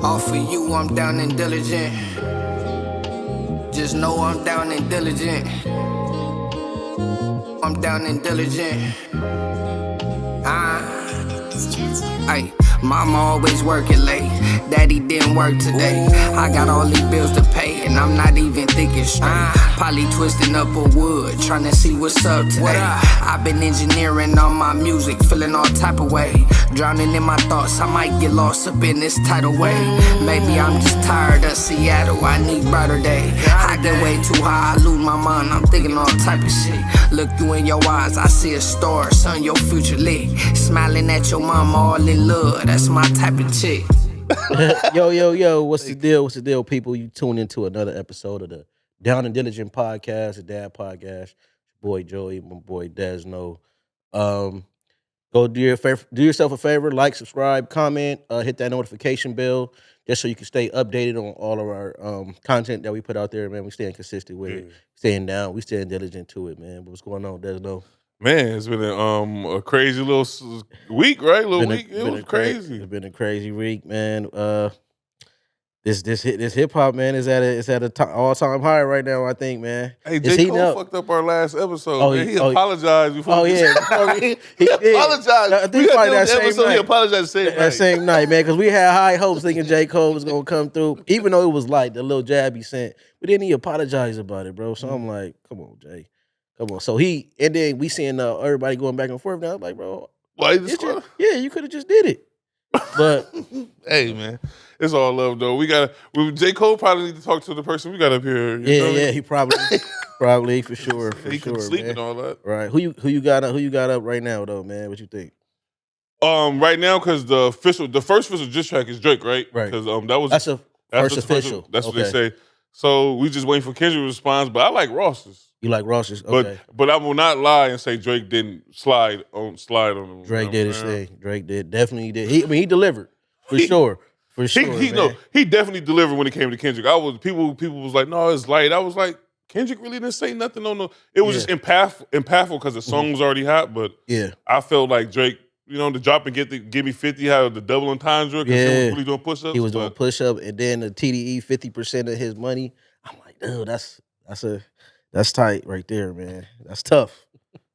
All for you, I'm down and diligent. Just know I'm down and diligent. I'm down and diligent. Ay, mama always working late. Daddy didn't work today. I got all these bills to pay, and I'm not even thinking straight. Probably twisting up a wood, trying to see what's up today. I've been engineering all my music, feeling all type of way. Drowning in my thoughts, I might get lost up in this tidal wave. Maybe I'm just tired of Seattle, I need brighter day. I get way too high, I lose my mind, I'm thinking all type of shit. Look you in your eyes, I see a star, son, your future lit. Smiling at your mama, all in love, that's my type of chick. Yo, what's the deal? What's the deal, people? You tune into another episode of the Down and Diligent podcast, the Dad podcast. Boy Joey, my boy Desno. Go do yourself a favor, like, subscribe, comment, hit that notification bell, just so you can stay updated on all of our content that we put out there, man. We staying consistent with it, staying down, we staying diligent to it, man. But what's going on, Desno? Man, it's been a crazy little week, right? It was crazy. It's been a crazy week, man. This hip hop, man, is at a all time high right now. I think, man. Hey, J. Cole fucked up our last episode. Oh, man. He apologized before. Oh yeah, he apologized. I think probably that same episode, night. he apologized that same night, man, because we had high hopes thinking J. Cole was gonna come through, even though it was like the little jab he sent. But then he apologized about it, bro. So I'm like, come on, Jay. Come on. So and then we seeing everybody going back and forth. Now I'm like, bro, why you could have just did it. But hey, man, it's all love though. J. Cole probably need to talk to the person we got up here. Yeah, he probably for sure. He couldn't sleep man. and all that. Right. Who you got up right now though, man? What you think? Right now, because the first official diss track is Drake, right? Right. Because that's the first official. That's what they say. So we just waiting for Kendrick's response. But I like Ross's. You like Ross's? Okay. But I will not lie and say Drake didn't slide on him. Drake did his thing. Drake definitely did. He delivered for sure. For sure. He definitely delivered when it came to Kendrick. People was like, no, it's light. I was like, Kendrick really didn't say nothing on the. It was just impactful because the song was already hot. But I felt like Drake, the drop and give me 50, how the double entendre, because he was really doing push-ups. He was doing push-up, and then the TDE 50% of his money. I'm like, dude, that's tight right there, man. That's tough.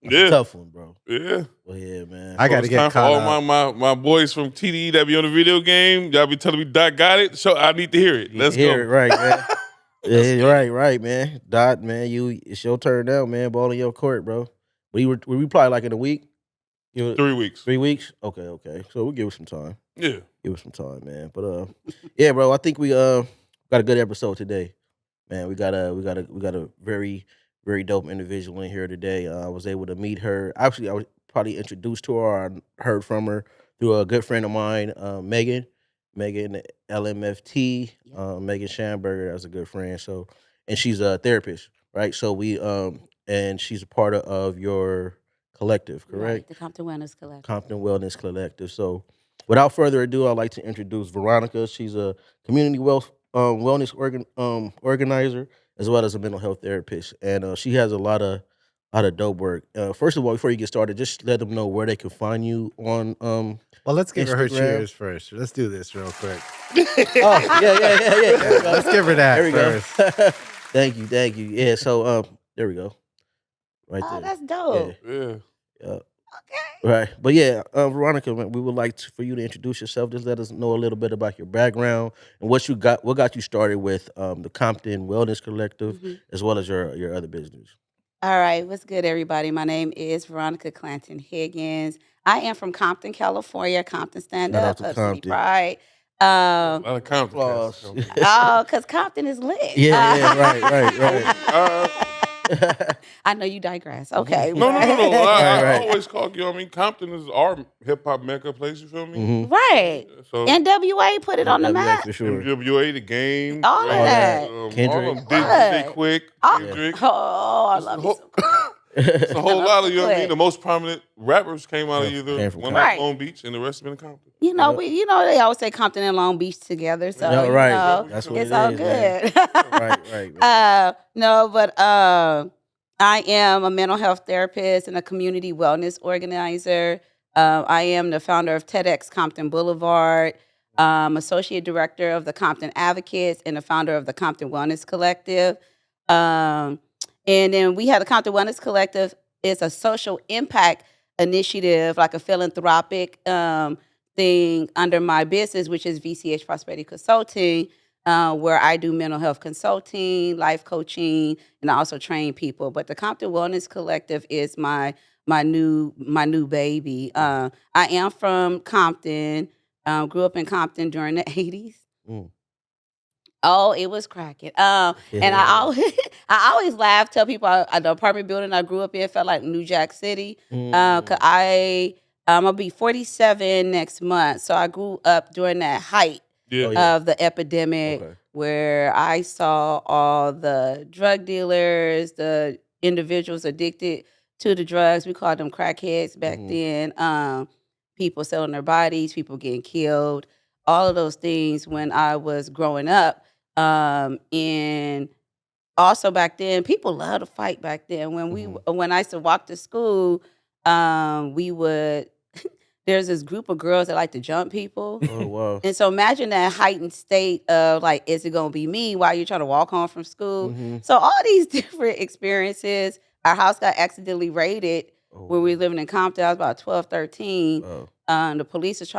That's a tough one, bro. Yeah. Well, yeah, man. I got to get caught up. All my boys from TDE that be on the video game, y'all be telling me Dot got it. So I need to hear it. Let's go. Hear it, right, man. Yeah, right, man. Dot, man, it's your turn now, man. Ball in your court, bro. Were we probably like in a week? 3 weeks. 3 weeks? Okay. So we'll give it some time. Yeah. Give it some time, man. But yeah, bro, I think we got a good episode today. Man, we got a very, very dope individual in here today. I was able to meet her. Actually, I was probably introduced to her or I heard from her through a good friend of mine, Megan LMFT, Megan Schamberger. That's a good friend. So, and she's a therapist, right? So and she's a part of your collective, correct? Right, the Compton Wellness Collective. So, without further ado, I'd like to introduce Veronica. She's a community wellness organizer as well as a mental health therapist, and she has a lot of dope work. First of all, before you get started, just let them know where they can find you on. Well, let's give Instagram. her cheers first. Let's do this real quick. Oh yeah. Let's give her that. There we first. go. Thank you. Yeah. So there we go. Right there. Oh, that's dope. Yeah. Okay. Right. But yeah, Veronica, we would like for you to introduce yourself. Just let us know a little bit about your background and what got you started with the Compton Wellness Collective, as well as your other business. All right. What's good, everybody? My name is Veronica Clanton Higgins. I am from Compton, California. Compton Stand Shout out Up, to Upstate Compton. Pride. A lot of Compton. Oh, because Compton is lit. Right. I know you digress. Okay. No. I Right. always call Compton is our hip hop mecca place. You feel me? Right. So NWA put it on the map. For sure. NWA, the game, All of that. Kendrick. all of them, DJ Quick, Kendrick. Oh, I love you so much. It's a whole lot of, Quick. The most prominent rappers came out of either Came from one Compton. out Long Beach and the rest have been in Compton. They always say Compton and Long Beach together. So, Yeah, right. That's what it's it all is, good. Right. I am a mental health therapist and a community wellness organizer. I am the founder of TEDx Compton Boulevard. Associate Director of the Compton Advocates and the founder of the Compton Wellness Collective. And then we have the Compton Wellness Collective. It's a social impact initiative, like a philanthropic thing under my business, which is VCH Prosperity Consulting, where I do mental health consulting, life coaching, and I also train people. But the Compton Wellness Collective is my new baby. I am from Compton. Grew up in Compton during the 80s. Mm. Oh, it was cracking. And I always laugh, tell people the apartment building I grew up in felt like New Jack City. Cause I'll be 47 next month. So I grew up during that height of the epidemic where I saw all the drug dealers, the individuals addicted to the drugs. We called them crackheads back then. People selling their bodies, people getting killed, all of those things when I was growing up. And also back then, people loved to fight back then. When I used to walk to school, we would there's this group of girls that like to jump people. Oh wow. And so imagine that heightened state of like, is it gonna be me while you're trying to walk home from school? So all these different experiences. Our house got accidentally raided when we were living in Compton. I was about 12, 13. The police was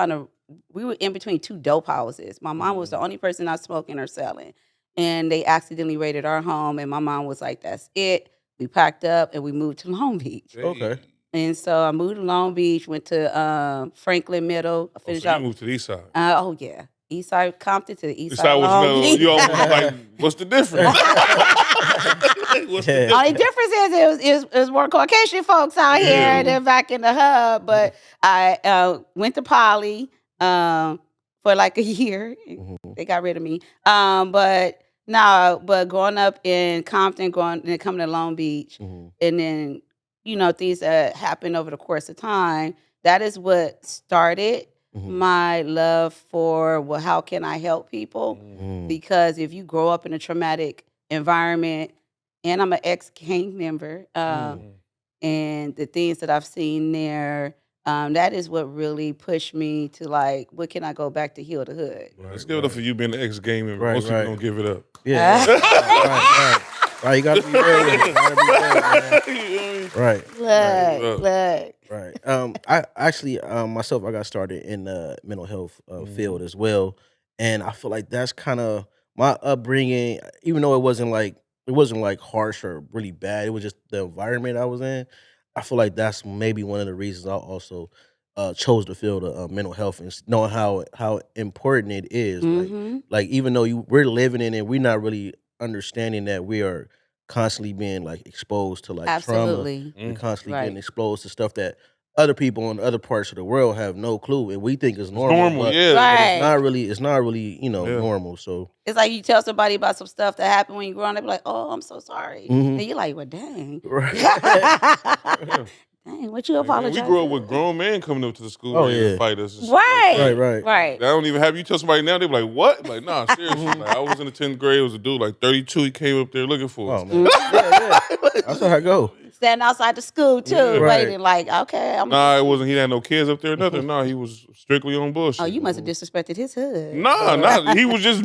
we were in between two dope houses. My mom was the only person not smoking or selling. And they accidentally raided our home. And my mom was like, that's it. We packed up and we moved to Long Beach. Okay. And so I moved to Long Beach, went to Franklin Middle. So you moved to the east side. Oh, yeah. East side Compton to the east East side side was Long Beach. you almost like, what's the difference? Only difference is it was more Caucasian folks out here than back in the hub. But I went to Poly for like a year. They got rid of me. But growing up in Compton, then coming to Long Beach, and then things that happened over the course of time. That is what started my love for how can I help people? Because if you grow up in a traumatic environment, and I'm an ex-gang member, and the things that I've seen there, that is what really pushed me to like, what can I go back to heal the hood? Let's give it up for you being an ex-gang member. Most people don't give it up. Yeah. Right. You gotta be real with it. Gotta be real, man. Right. Look. I actually myself, I got started in the mental health field as well, and I feel like that's kind of my upbringing. Even though it wasn't like harsh or really bad, it was just the environment I was in. I feel like that's maybe one of the reasons I also chose the field of mental health and knowing how important it is. Like even though we're living in it, we're not really understanding that we are constantly being like exposed to like trauma and constantly getting exposed to stuff that other people in other parts of the world have no clue and we think is normal. But it's not really normal. So it's like you tell somebody about some stuff that happened when you grew up, they be like, "Oh, I'm so sorry," and you're like, "Well, dang." Dang, what you apologize? We grew up with grown men coming up to the school to fight us. Right. I don't even have you tell somebody now. They be like, "What?" Like, nah, seriously. Like, I was in the 10th grade. It was a dude like 32. He came up there looking for us. Man. That's how I go. Standing outside the school too, waiting. Like, okay, it wasn't. He had no kids up there or nothing. Nah, he was strictly on bullshit. Oh, you must have disrespected his hood. Nah. He was just.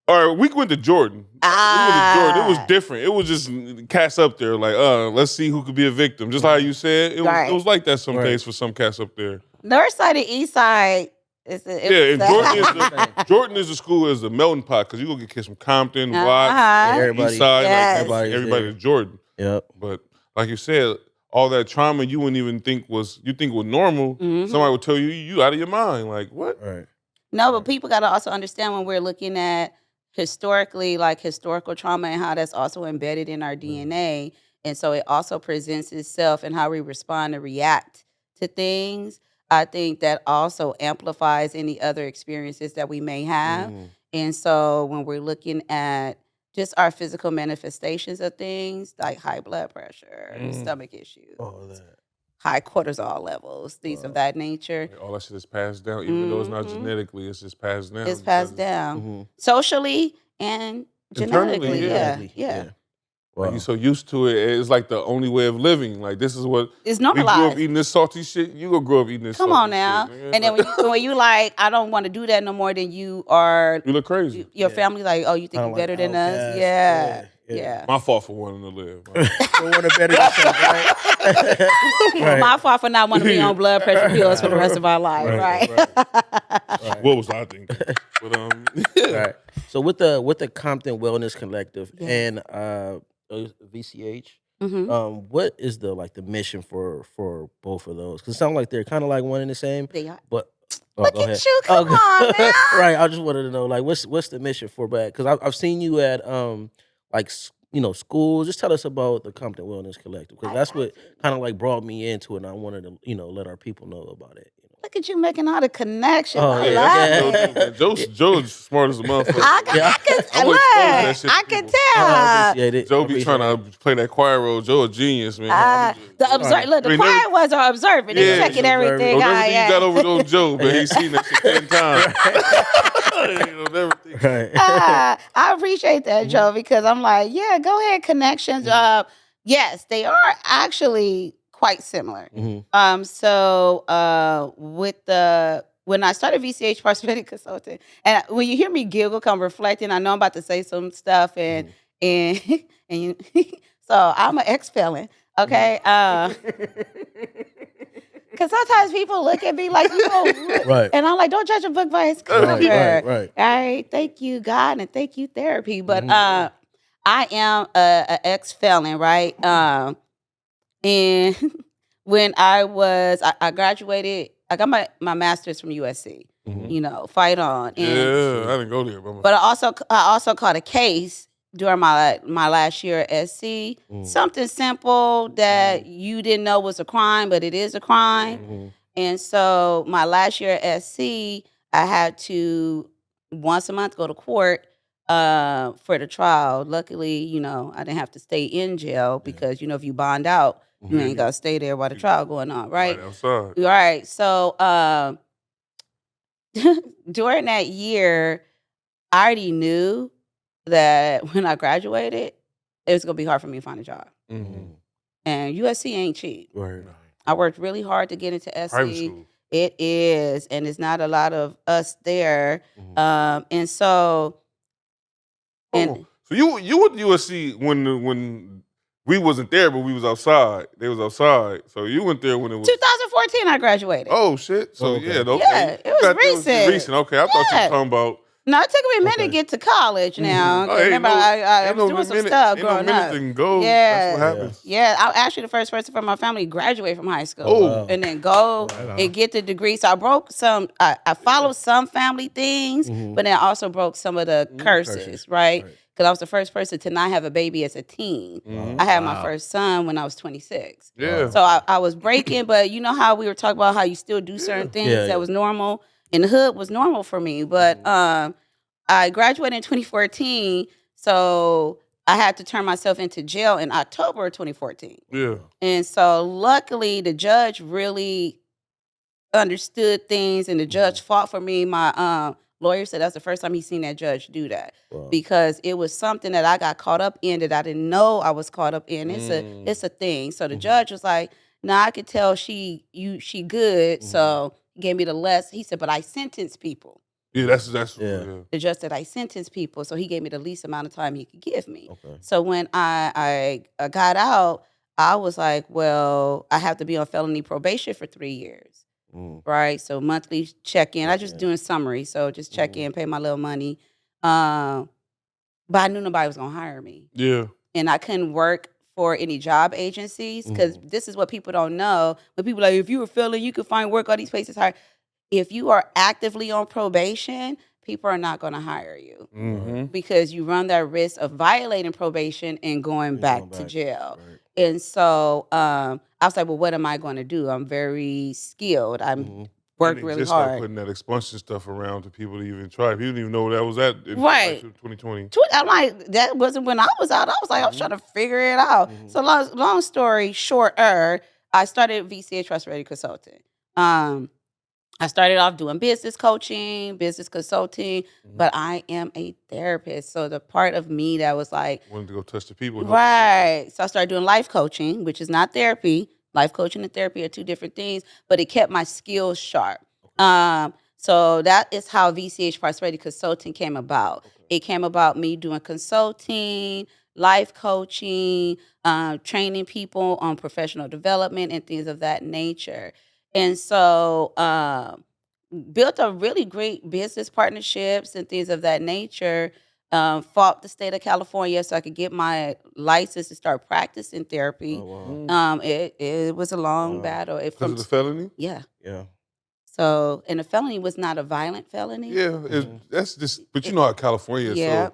Or we went to Jordan. We went to Jordan. It was different. It was just cats up there, like, let's see who could be a victim. Just how you said, it was like that some days for some cats up there. North side and east side. Jordan is the school is a melting pot because you go get kids from Compton, Watts, East Side, everybody to Jordan. Yep. But like you said, all that trauma you wouldn't even think was normal. Somebody would tell you out of your mind. Like, what? Right. No, but people got to also understand when we're looking at historically, like historical trauma and how that's also embedded in our DNA. And so it also presents itself in how we respond and react to things. I think that also amplifies any other experiences that we may have. And so when we're looking at just our physical manifestations of things like high blood pressure, stomach issues, high cortisol levels, things of that nature. All that shit is passed down, even though it's not genetically, it's just passed down. It's passed down socially and genetically. Yeah. Like you're so used to it, it's like the only way of living. Like this is what It's we grew up normalized. eating this salty shit. You gonna grow up eating this Come salty on now. shit. And then when you like, I don't want to do that no more, then you are. You look crazy. Your family like, oh, you think you're better than us? Yeah. My fault for wanting to live. For wanting to better yourself, right? Well, my fault for not wanting to be on blood pressure pills for the rest of our life, right? What was I thinking? But right. So with the Compton Wellness Collective and VCH, what is the mission for both of those? Because it sounds like they're kind of like one and the same. They are. But look at you, come on now. Right. I just wanted to know, like, what's the mission for that? Because I've seen you at schools. Just tell us about the Compton Wellness Collective, because that's what kind of like brought me into it, and I wanted to let our people know about it. Look at you making all the connections. Oh, I love it. Joe's smart as a motherfucker. I can tell. Joe be trying to play that choir role. Joe a genius, man. The choir was are observing. They checking everything out. Everything you got over on Joe, man. He's seen that shit 10 times. I appreciate that, Joe, because I'm like, yeah, go ahead, connections. Yes, they are actually quite similar. So when I started VCH Prosperity Consulting, and when you hear me giggle, come reflecting, I know I'm about to say some stuff, and so I'm an ex-felon, okay? Because sometimes people look at me like, right. And I'm like, don't judge a book by its cover. Right. All right, thank you, God, and thank you, therapy. But I am an ex-felon, right? And when I graduated, I got my master's from USC. Fight on. And, I didn't go there, but I also caught a case during my last year at SC. Something simple that you didn't know was a crime, but it is a crime. And so my last year at SC, I had to once a month go to court for the trial. Luckily, I didn't have to stay in jail because, if you bond out, you ain't got to stay there while the trial going on, right? Right outside. Right. So during that year, I already knew that when I graduated, it was going to be hard for me to find a job. And USC ain't cheap. Right. I worked really hard to get into SC. Private school. It is, and it's not a lot of us there. And so... So you went to USC when we wasn't there, but we was outside. They was outside. So you went there when it was 2014. I graduated. Oh shit! So Yeah, it was recent. Recent. Okay, I thought you were talking about. No, it took me a minute to get to college now. Remember, I was doing some stuff growing up. That's what happens. Yeah, I was actually the first person from my family to graduate from high school. And then go and get the degree. So I broke some, I followed some family things, but then I also broke some of the curses, right? Because I was the first person to not have a baby as a teen. I had my first son when I was 26. Yeah. So I was breaking, but you know how we were talking about how you still do certain things that was normal? In the hood was normal for me. But I graduated in 2014, so I had to turn myself into jail in October of 2014. Yeah. And so luckily, the judge really understood things, and the judge fought for me. My lawyer said that's the first time he's seen that judge do that because it was something that I got caught up in that I didn't know I was caught up in. It's a thing. So the judge was like, "Nah, I could tell she good." So he gave me the less. He said, "But I sentence people." Yeah, that's The judge said I sentence people, so he gave me the least amount of time he could give me. So when I got out, I was like, well, I have to be on felony probation for 3 years. Right? So monthly check-in. I just doing summary. So just check in, pay my little money. But I knew nobody was going to hire me. Yeah. And I couldn't work for any job agencies because this is what people don't know. When people are like, if you were felon, you could find work, all these places hire. If you are actively on probation, people are not going to hire you because you run that risk of violating probation and going back to jail. Right. And so I was like, well, what am I going to do? I'm very skilled. I'm worked really just hard. Putting that expulsion stuff around to people to even try. People didn't even know that was that in 2020. I'm like, that wasn't when I was out. I was like, I was trying to figure it out. So long story shorter, I started VCH Prosperity Consulting. I started off doing business coaching, business consulting, but I am a therapist. So the part of me that was like, wanted to go touch the people. Right. So I started doing life coaching, which is not therapy. Life coaching and therapy are two different things, but it kept my skills sharp. So that is how VCH Prosperity Consulting came about. It came about me doing consulting, life coaching, training people on professional development and things of that nature. And so built a really great business partnerships and things of that nature. Fought the state of California so I could get my license to start practicing therapy. Oh, wow. It was a long battle. Because of the felony? Yeah. Yeah. So, and the felony was not a violent felony. Yeah, that's just, but you know how California is. Yeah. So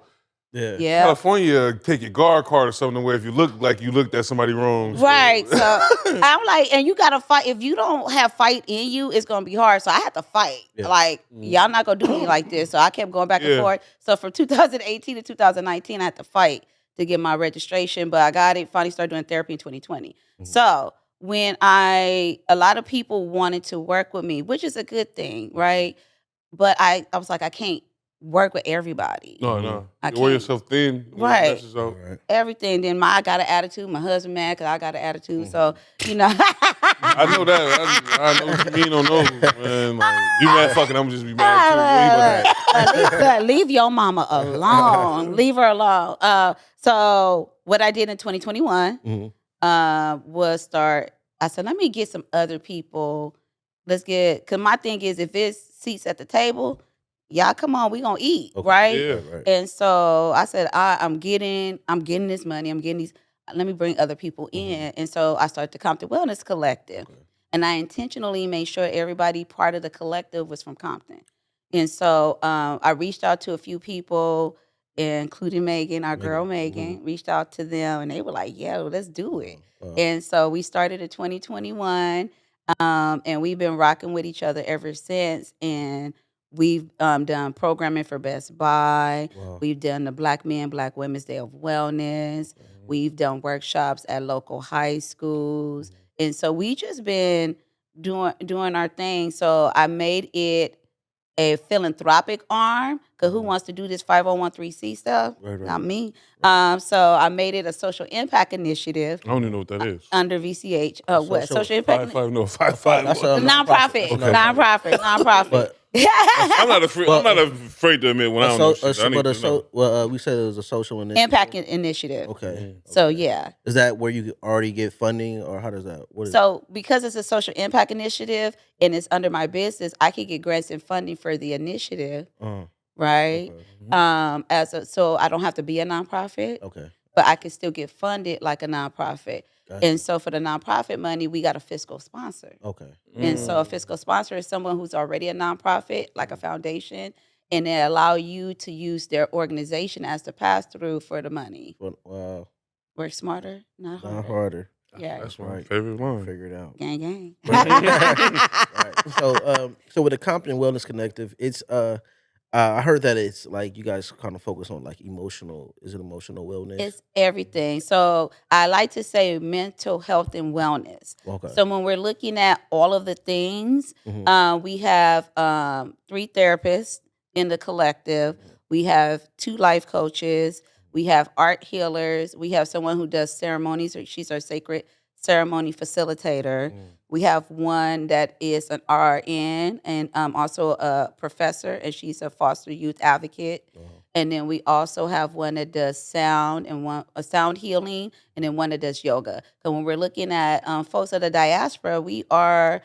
Yeah. California, take your guard card or something where if you look like you looked at somebody wrong. Right. So I'm like, and you gotta fight. If you don't have fight in you, it's gonna be hard. So I had to fight. Yeah. Like, y'all not gonna do me like this. So I kept going back and forth. So from 2018 to 2019, I had to fight to get my registration, but I got it. Finally started doing therapy in 2020. So when a lot of people wanted to work with me, which is a good thing, right? But I was like, I can't work with everybody. No. I You wear can't. yourself thin. Right. Right. Everything. Then I got an attitude. My husband mad because I got an attitude. So, you know. I know that. I know what you mean on those, man. Like, you mad fucking, I'm just be mad too. Leave your mama alone. Leave her alone. So what I did in 2021 was I said, let me get some other people. Because my thing is, if it's seats at the table, y'all come on, we gonna eat, right? Yeah. Right. And so I said, I'm getting this money. I'm getting these. Let me bring other people in. And so I started the Compton Wellness Collective. And I intentionally made sure everybody part of the collective was from Compton. And so I reached out to a few people, including Megan, our girl Megan, reached out to them and they were like, yeah, let's do it. And so we started in 2021 and we've been rocking with each other ever since. And we've done programming for Best Buy. Wow. We've done the Black Men, Black Women's Day of Wellness. We've done workshops at local high schools. And so we just been doing our thing. So I made it a philanthropic arm because who wants to do this 5013C stuff? Right. Not me. So I made it a social impact initiative I don't even know what that is. under VCH. What social- social impact? 5-5. That's Nonprofit. Nonprofit. But I'm not afraid to admit when I don't know shit. I need to know. we said it was a social initiative. Impact initiative. Okay. So yeah. Is that where you already get funding, or how does that? What is So because it's a social impact initiative and it's under my business, I can get grants and funding for the initiative, right? Okay. So I don't have to be a nonprofit, Okay. but I can still get funded like a nonprofit. Gotcha. And so for the nonprofit money, we got a fiscal sponsor. Okay. And so a fiscal sponsor is someone who's already a nonprofit, like a foundation, and they allow you to use their organization as the pass-through for the money. Wow. Work smarter, not harder. Not harder. Yeah. That's my Right. favorite line. Figure it out. Gang, gang. Right. So with the Compton Wellness Collective, it's I heard that it's like you guys kind of focus on like emotional. Is it emotional wellness? It's everything. So I like to say mental health and wellness. Okay. So when we're looking at all of the things, we have 3 therapists in the collective. We have 2 life coaches. We have art healers. We have someone who does ceremonies. She's our sacred ceremony facilitator. We have one that is an RN and also a professor, and she's a foster youth advocate. And then we also have one that does sound and one a sound healing, and then one that does yoga. So when we're looking at folks of the diaspora, we are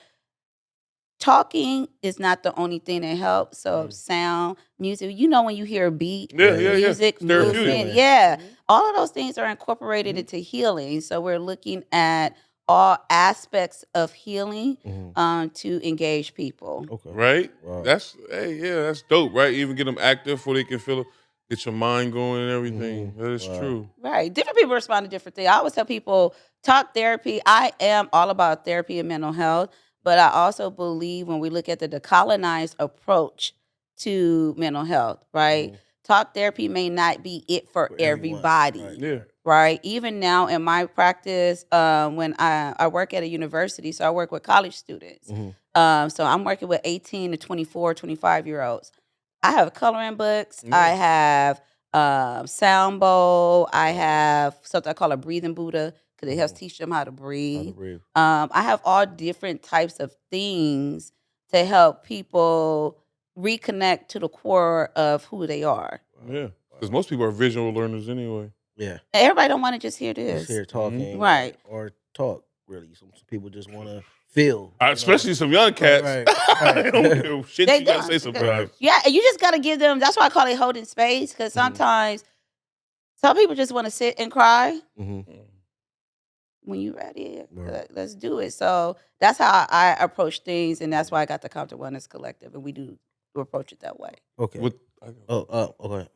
talking is not the only thing that helps. So sound, music, when you hear a beat, music, It's therapeutic. movement, all of those things are incorporated into healing. So we're looking at all aspects of healing to engage people. Okay. Right? Wow. That's dope, right? Even get them active so they can get your mind going and everything. That is true. Right. Different people respond to different things. I always tell people, talk therapy. I am all about therapy and mental health, but I also believe when we look at the decolonized approach to mental health, right? talk therapy may not be it for everybody. Right. Yeah. Right. Even now in my practice, when I work at a university, so I work with college students. So I'm working with 18 to 24, 25-year-olds. I have coloring books. I have sound bowl. I have something I call a breathing Buddha because it helps teach them how to breathe. I have all different types of things to help people reconnect to the core of who they are. Yeah, because most people are visual learners anyway. Yeah. Everybody don't want to just hear this. Just hear talking, Right. or talk. Really, some people just want to feel. Especially some young cats. They don't care shit They you gotta don't. say sometimes. Yeah, and you just got to give them. That's why I call it holding space, because sometimes some people just want to sit and cry. When you ready, let's do it. So that's how I approach things, and that's why I got the Compton Wellness Collective, and we do approach it that way. Okay. Okay.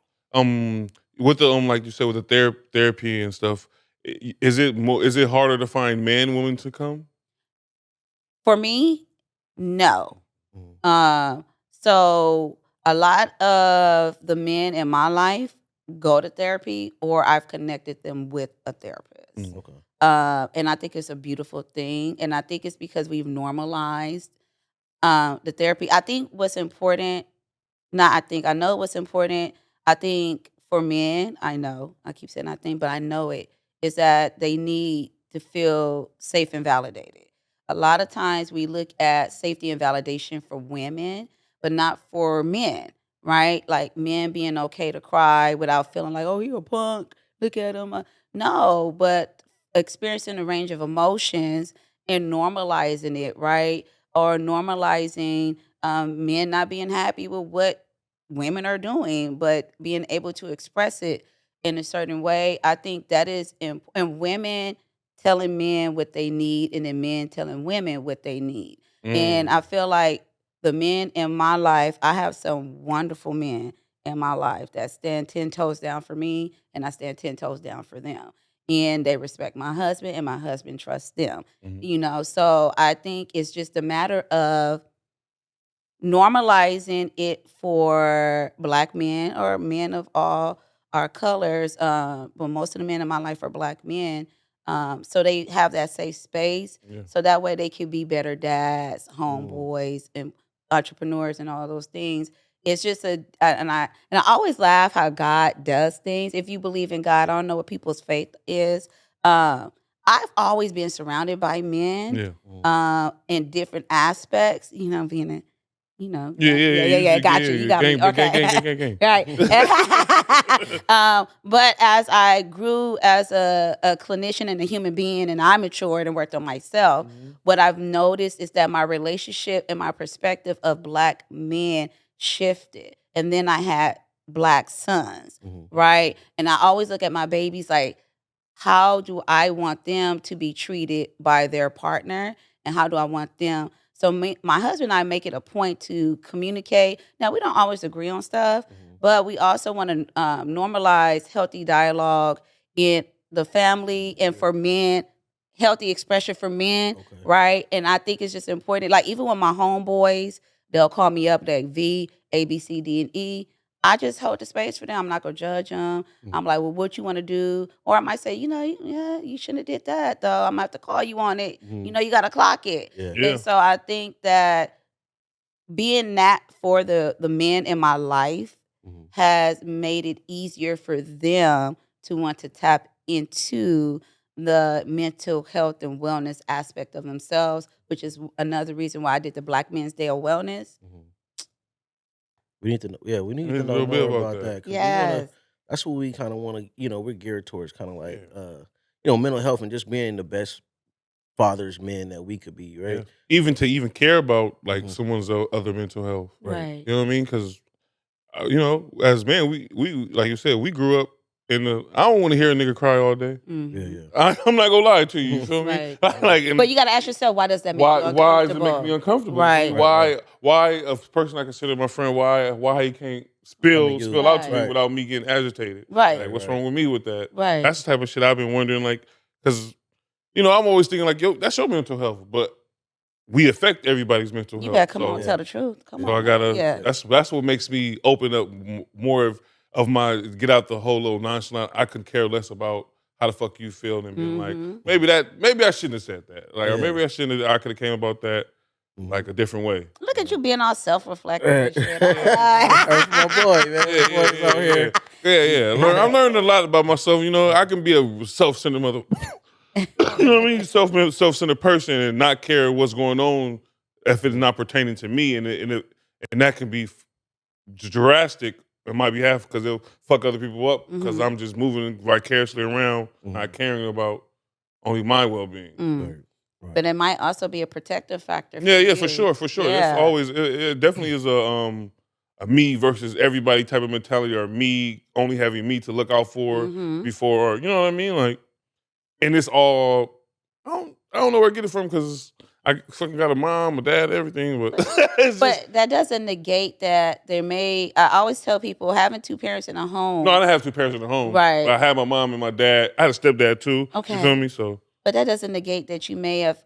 With the like you said, with the therapy and stuff, is it harder to find men willing to come? For me, no. So a lot of the men in my life go to therapy, or I've connected them with a therapist. Okay. And I think it's a beautiful thing, and I think it's because we've normalized the therapy. I think what's important. I know what's important. I think for men, I keep saying I think, but I know it, is that they need to feel safe and validated. A lot of times we look at safety and validation for women, but not for men, right? Like men being okay to cry without feeling like, oh, you're a punk. Look at him. No, but experiencing a range of emotions and normalizing it, right? Or normalizing men not being happy with what women are doing, but being able to express it in a certain way. I think that is and women telling men what they need, and then men telling women what they need. And I feel like the men in my life, I have some wonderful men in my life that stand 10 toes down for me, and I stand 10 toes down for them. And they respect my husband, and my husband trusts them. So I think it's just a matter of normalizing it for Black men or men of all our colors. But most of the men in my life are Black men. So they have that safe space. So that way they can be better dads, homeboys, and entrepreneurs, and all those things. It's just and I always laugh how God does things. If you believe in God, I don't know what people's faith is. I've always been surrounded by men in different aspects. Being a got you. You got me. Okay. Right. But as I grew as a clinician and a human being, and I matured and worked on myself, what I've noticed is that my relationship and my perspective of Black men shifted. And then I had Black sons, right? And I always look at my babies like, how do I want them to be treated by their partner? And how do I want them? So my husband and I make it a point to communicate. Now, we don't always agree on stuff, but we also want to normalize healthy dialogue in the family, and for men, healthy expression for men, right? And I think it's just important. Like even with my homeboys, they'll call me up like V, A, B, C, D, and E. I just hold the space for them. I'm not going to judge them. I'm like, well, what you want to do? Or I might say, you shouldn't have did that, though. I'm going to have to call you on it. You got to clock it. And so I think that being that for the men in my life has made it easier for them to want to tap into the mental health and wellness aspect of themselves, which is another reason why I did the Black Men's Day of Wellness. We need to know. Yeah, we need to know more about that. Yes. That's what we kind of want to. We're geared towards kind of like, mental health and just being the best fathers, men that we could be, right? Yeah. Even care about like someone's other mental health, Right? You know what I mean? Because as men, we like you said, we grew up in the. I don't want to hear a nigga cry all day. I'm not gonna lie to you. You feel me? But you got to ask yourself, why does that make you uncomfortable? Why does it make me uncomfortable? Right. Why a person I consider my friend, why he can't spill out to me without me getting agitated? Right. Like, what's wrong with me with that? Right. That's the type of shit I've been wondering. Like, because I'm always thinking like, yo, that's your mental health, but we affect everybody's mental health. You better come on and tell the truth. Come on. So I gotta. That's what makes me open up more of. of my get out the whole little nonchalant. I could care less about how the fuck you feel and being like, maybe I shouldn't have said that. Like, or maybe I shouldn't have, I could have came about that like a different way. Look at you being all self-reflective and shit. That's my boy, man. I'm learning a lot about myself. You know, I can be a self-centered mother. You know what I mean? Self-centered person and not care what's going on if it's not pertaining to me, and that can be drastic on my behalf because it'll fuck other people up because I'm just moving vicariously around, not caring about only my well-being. Right. But it might also be a protective factor. For sure. Yeah. That's always it definitely is a me versus everybody type of mentality, or me only having me to look out for before, you know what I mean? Like, and it's all I don't know where I get it from because I fucking got a mom, a dad, everything, but that doesn't negate that there may. I always tell people having two parents in a home. No, I didn't have two parents in the home. Right. I had my mom and my dad. I had a stepdad too. Okay. You feel me? So, but that doesn't negate that you may have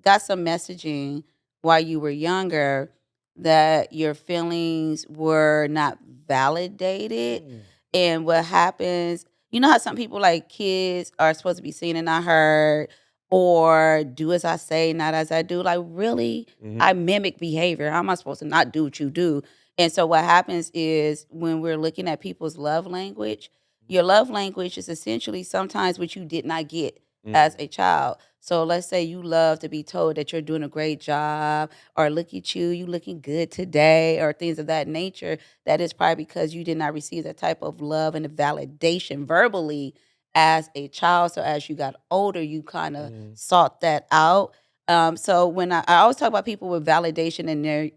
got some messaging while you were younger that your feelings were not validated. And what happens, you know how some people like kids are supposed to be seen and not heard, or do as I say, not as I do. Like, really? I mimic behavior. How am I supposed to not do what you do? And so what happens is when we're looking at people's love language, your love language is essentially sometimes what you did not get as a child. So let's say you love to be told that you're doing a great job, or look at you looking good today, or things of that nature. That is probably because you did not receive that type of love and validation verbally as a child. So as you got older, you kind of sought that out. So when I always talk about people with validation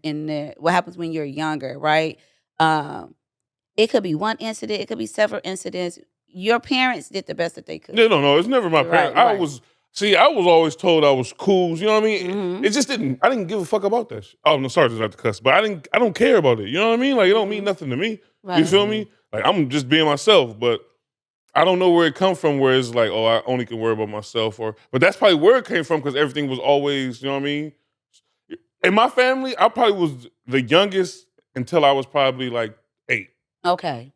in their what happens when you're younger, right? It could be one incident, it could be several incidents. Your parents did the best that they could. No, it's never my parents. Right. I was always told I was cool. You know what I mean? It just didn't. I didn't give a fuck about that shit. Oh no, sorry to not to cuss, but I don't care about it. You know what I mean? Like, it don't mean nothing to me. Right. You feel me? Like, I'm just being myself, but I don't know where it come from. Where it's like, oh, I only can worry about myself, but that's probably where it came from because everything was always, you know what I mean? In my family, I probably was the youngest until I was probably like 8. Okay.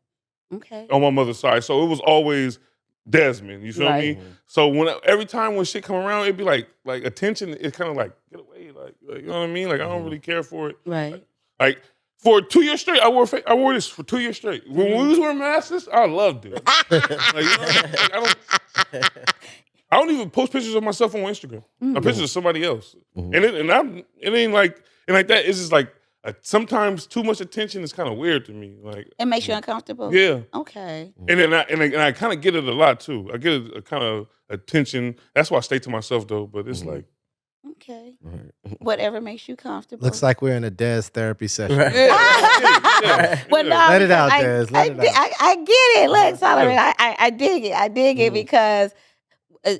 On my mother's side, so it was always Desmond. You feel me? So every time when shit come around, it'd be like attention. It's kind of like, get away, like you know what I mean? Like, I don't really care for it. Right. Like for 2 years straight, I wore this for 2 years straight. When we was wearing masks, I loved it. Like, you know, like, I don't even post pictures of myself on Instagram. Pictures of somebody else, and it ain't like that. It's just like. Sometimes too much attention is kind of weird to me. Like, it makes you uncomfortable. Yeah. Okay. And then I kind of get it a lot too. I get a kind of attention. That's why I stay to myself though. But it's like, okay, whatever makes you comfortable. Looks like we're in a Des therapy session. Right. Well, no, let it out, Des. Let it out. I get it. Look, Solomon, I dig it. I dig it because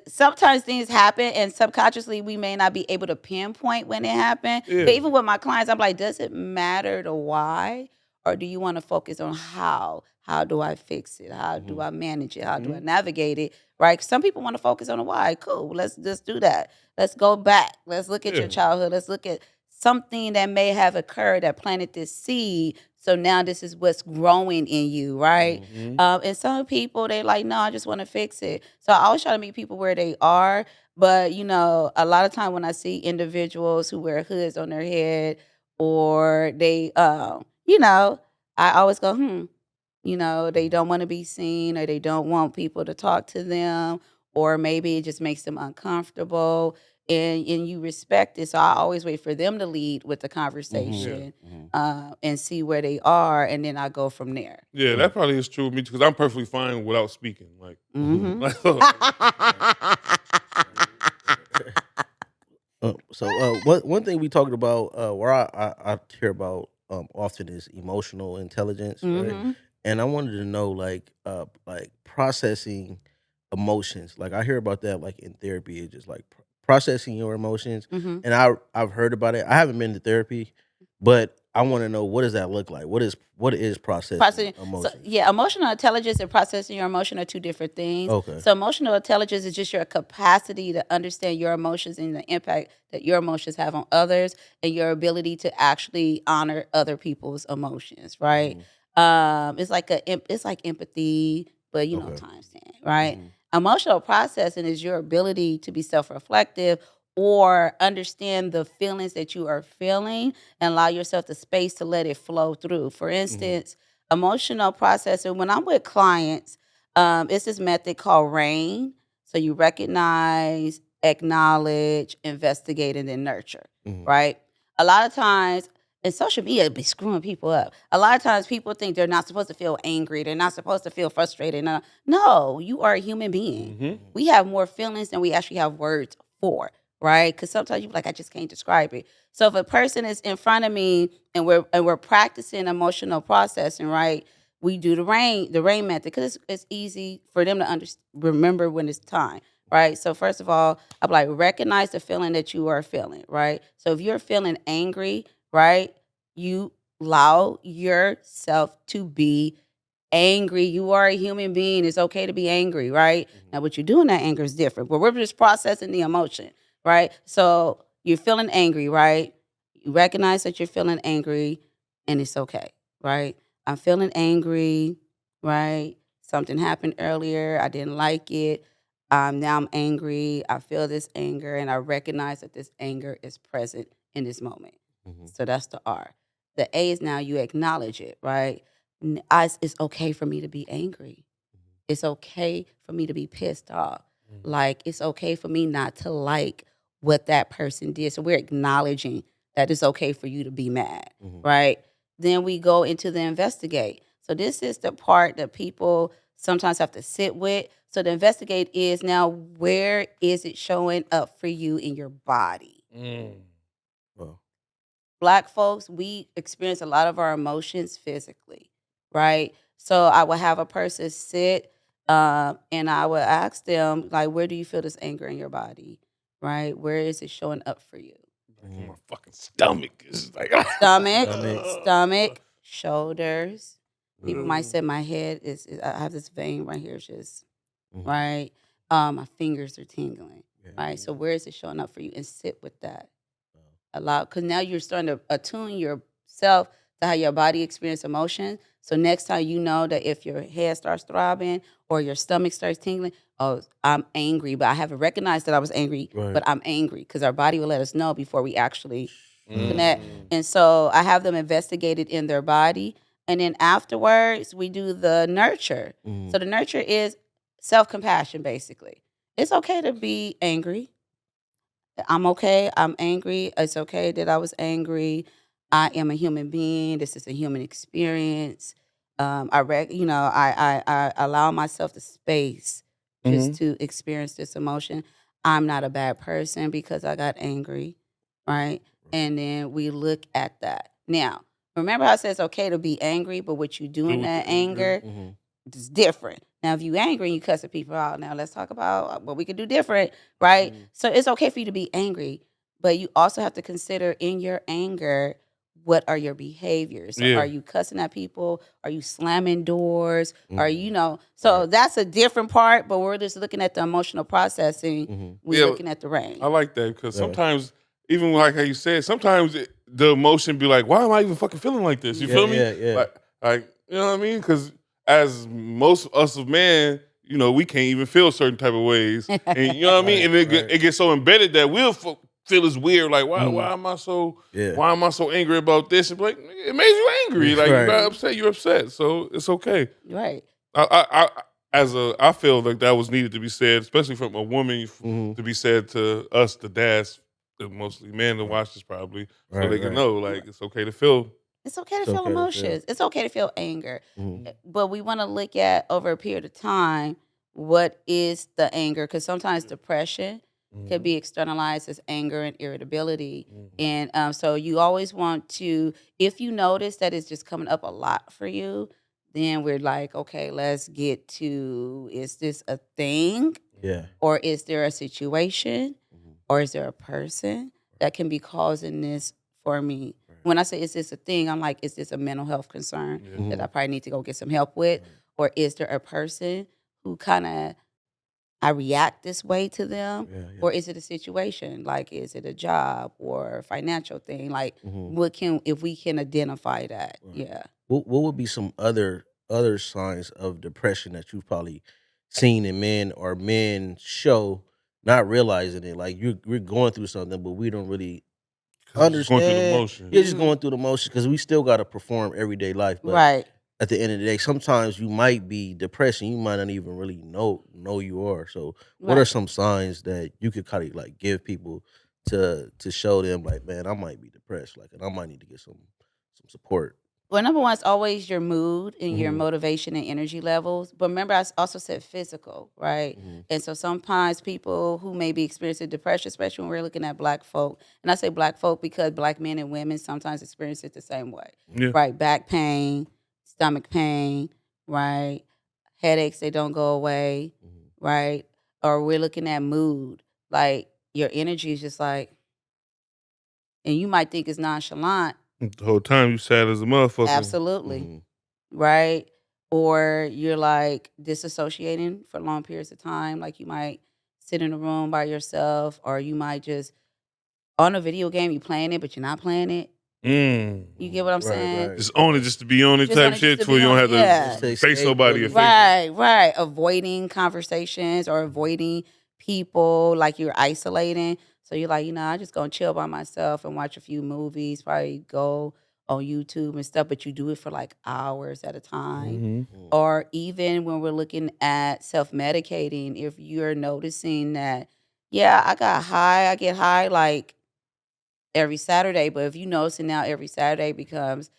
sometimes things happen and subconsciously we may not be able to pinpoint when it happened. Yeah. But even with my clients, I'm like, does it matter the why? Or do you want to focus on how? How do I fix it? How do I manage it? How do I navigate it? Right? Some people want to focus on the why. Cool. Let's just do that. Let's go back. Let's look at your childhood. Let's look at something that may have occurred that planted this seed. So now this is what's growing in you, right? And some people, they like, no, I just want to fix it. So I always try to meet people where they are. But, you know, a lot of time when I see individuals who wear hoods on their head or they, you know, I always go, you know, they don't want to be seen or they don't want people to talk to them, or maybe it just makes them uncomfortable. And you respect it. So I always wait for them to lead with the conversation and see where they are, and then I go from there. Yeah, that probably is true with me because I'm perfectly fine without speaking. Like, one thing we talked about where I hear about often is emotional intelligence, right? And I wanted to know like processing emotions. Like, I hear about that like in therapy. It's just like processing your emotions. And I've heard about it. I haven't been to therapy, but I want to know, what does that look like? What is processing emotions? So, yeah, emotional intelligence and processing your emotion are two different things. Okay. So emotional intelligence is just your capacity to understand your emotions and the impact that your emotions have on others, and your ability to actually honor other people's emotions, right? It's like empathy, but times 10, right? Emotional processing is your ability to be self-reflective or understand the feelings that you are feeling and allow yourself the space to let it flow through. For instance, emotional processing, when I'm with clients, it's this method called RAIN. So you recognize, acknowledge, investigate, and then nurture, right? A lot of times, and social media be screwing people up. A lot of times people think they're not supposed to feel angry. They're not supposed to feel frustrated. No, you are a human being. We have more feelings than we actually have words for, right? Because sometimes you're like, I just can't describe it. So if a person is in front of me and we're practicing emotional processing, right? We do the rain method because it's easy for them to remember when it's time, right? So first of all, I'm like, recognize the feeling that you are feeling, right? So if you're feeling angry, right, you allow yourself to be angry. You are a human being. It's okay to be angry, right? Now, what you do in that anger is different, but we're just processing the emotion, right? So you're feeling angry, right? You recognize that you're feeling angry, and it's okay, right? I'm feeling angry, right? Something happened earlier. I didn't like it. Now I'm angry. I feel this anger, and I recognize that this anger is present in this moment. So that's the R. The A is now you acknowledge it, right? It's okay for me to be angry. It's okay for me to be pissed off. Like, it's okay for me not to like what that person did. So we're acknowledging that it's okay for you to be mad, right? Then we go into the investigate. So this is the part that people sometimes have to sit with. So the investigate is now, where is it showing up for you in your body? Well, Black folks, we experience a lot of our emotions physically, right? So I would have a person sit, and I would ask them, like, where do you feel this anger in your body, right? Where is it showing up for you? My fucking stomach is like Stomach, shoulders. People might say my head I have this vein right here, it's just right. My fingers are tingling, right? So where is it showing up for you? And sit with that. Allow, because now you're starting to attune yourself to how your body experiences emotion. So next time you know that if your head starts throbbing or your stomach starts tingling, oh, I'm angry, but I haven't recognized that I was angry, but I'm angry, because our body will let us know before we actually connect. And so I have them investigated in their body, and then afterwards we do the nurture. So the nurture is self-compassion, basically. It's okay to be angry. I'm okay. I'm angry. It's okay that I was angry. I am a human being. This is a human experience. I allow myself the space just to experience this emotion. I'm not a bad person because I got angry, right? And then we look at that. Now, remember how I said it's okay to be angry, but what you do in that anger is different. Now, if you angry and you cussing people out, now let's talk about what we can do different, right? So it's okay for you to be angry, but you also have to consider in your anger, what are your behaviors? So are you cussing at people? Are you slamming doors? Are so that's a different part, but we're just looking at the emotional processing. We're looking at the range. I like that, because sometimes, even like how you said, sometimes the emotion be like, why am I even fucking feeling like this? You feel me? Yeah. Like, you know what I mean? Because as most of us men, we can't even feel certain type of ways, and you know what I mean. And it gets so embedded that we'll feel it's weird. Like, why am I so angry about this? And be like, it made you angry. Like, you got upset. You're upset. So it's okay. Right. I feel like that was needed to be said, especially from a woman, to be said to us, the dads, mostly men, to watch this probably, so they can know, like, it's okay to feel. It's okay to feel emotions. It's okay to feel anger. But we want to look at, over a period of time, what is the anger? Because sometimes depression could be externalized as anger and irritability. And so you always want to, if you notice that it's just coming up a lot for you, then we're like, okay, let's get to, is this a thing? Yeah. Or is there a situation? Or is there a person that can be causing this for me? When I say, is this a thing, I'm like, is this a mental health concern that I probably need to go get some help with? Or is there a person who kind of I react this way to them, or is it a situation? Like, is it a job or a financial thing? Like, if we can identify that? Right. Yeah. What would be some other signs of depression that you've probably seen in men or men show not realizing it? Like we're going through something, but we don't really Just going through the understand. motion. You're just going through the motions because we still got to perform everyday life. But Right. at the end of the day, sometimes you might be depressed and you might not even really know you are. So, what are Right. some signs that you could kind of like give people to show them like, man, I might be depressed, like, and I might need to get some support. Well, number one is always your mood and your Mhm. motivation and energy levels. But remember, also said physical, right? Mhm. And so sometimes people who may be experiencing depression, especially when we're looking at Black folk, and I say Black folk because Black men and women sometimes experience it the same way, Yeah. right? Back pain, stomach pain, right? Headaches, they don't go away, right? Or we're looking at mood, like your energy is just like, and you might think it's nonchalant. The whole time you sad as a motherfucker. Absolutely. Mhm. Right? Or you're like disassociating for long periods of time. Like you might sit in a room by yourself, or you might just on a video game, you playing it, but you're not playing it. You get what I'm Right, saying? right. Just own it just to be on it Just on type it just shit to to where be you don't on have it, to yeah. Just to face escape nobody or really. face Right. Avoiding conversations or avoiding people, like you're isolating. So you're like, I'm just gonna chill by myself and watch a few movies, probably go on YouTube and stuff, but you do it for like hours at a time. Mm-hmm. Mhm. Or even when we're looking at self-medicating, if you're noticing that, yeah, I get high like every Saturday, but if you noticing now every Saturday becomes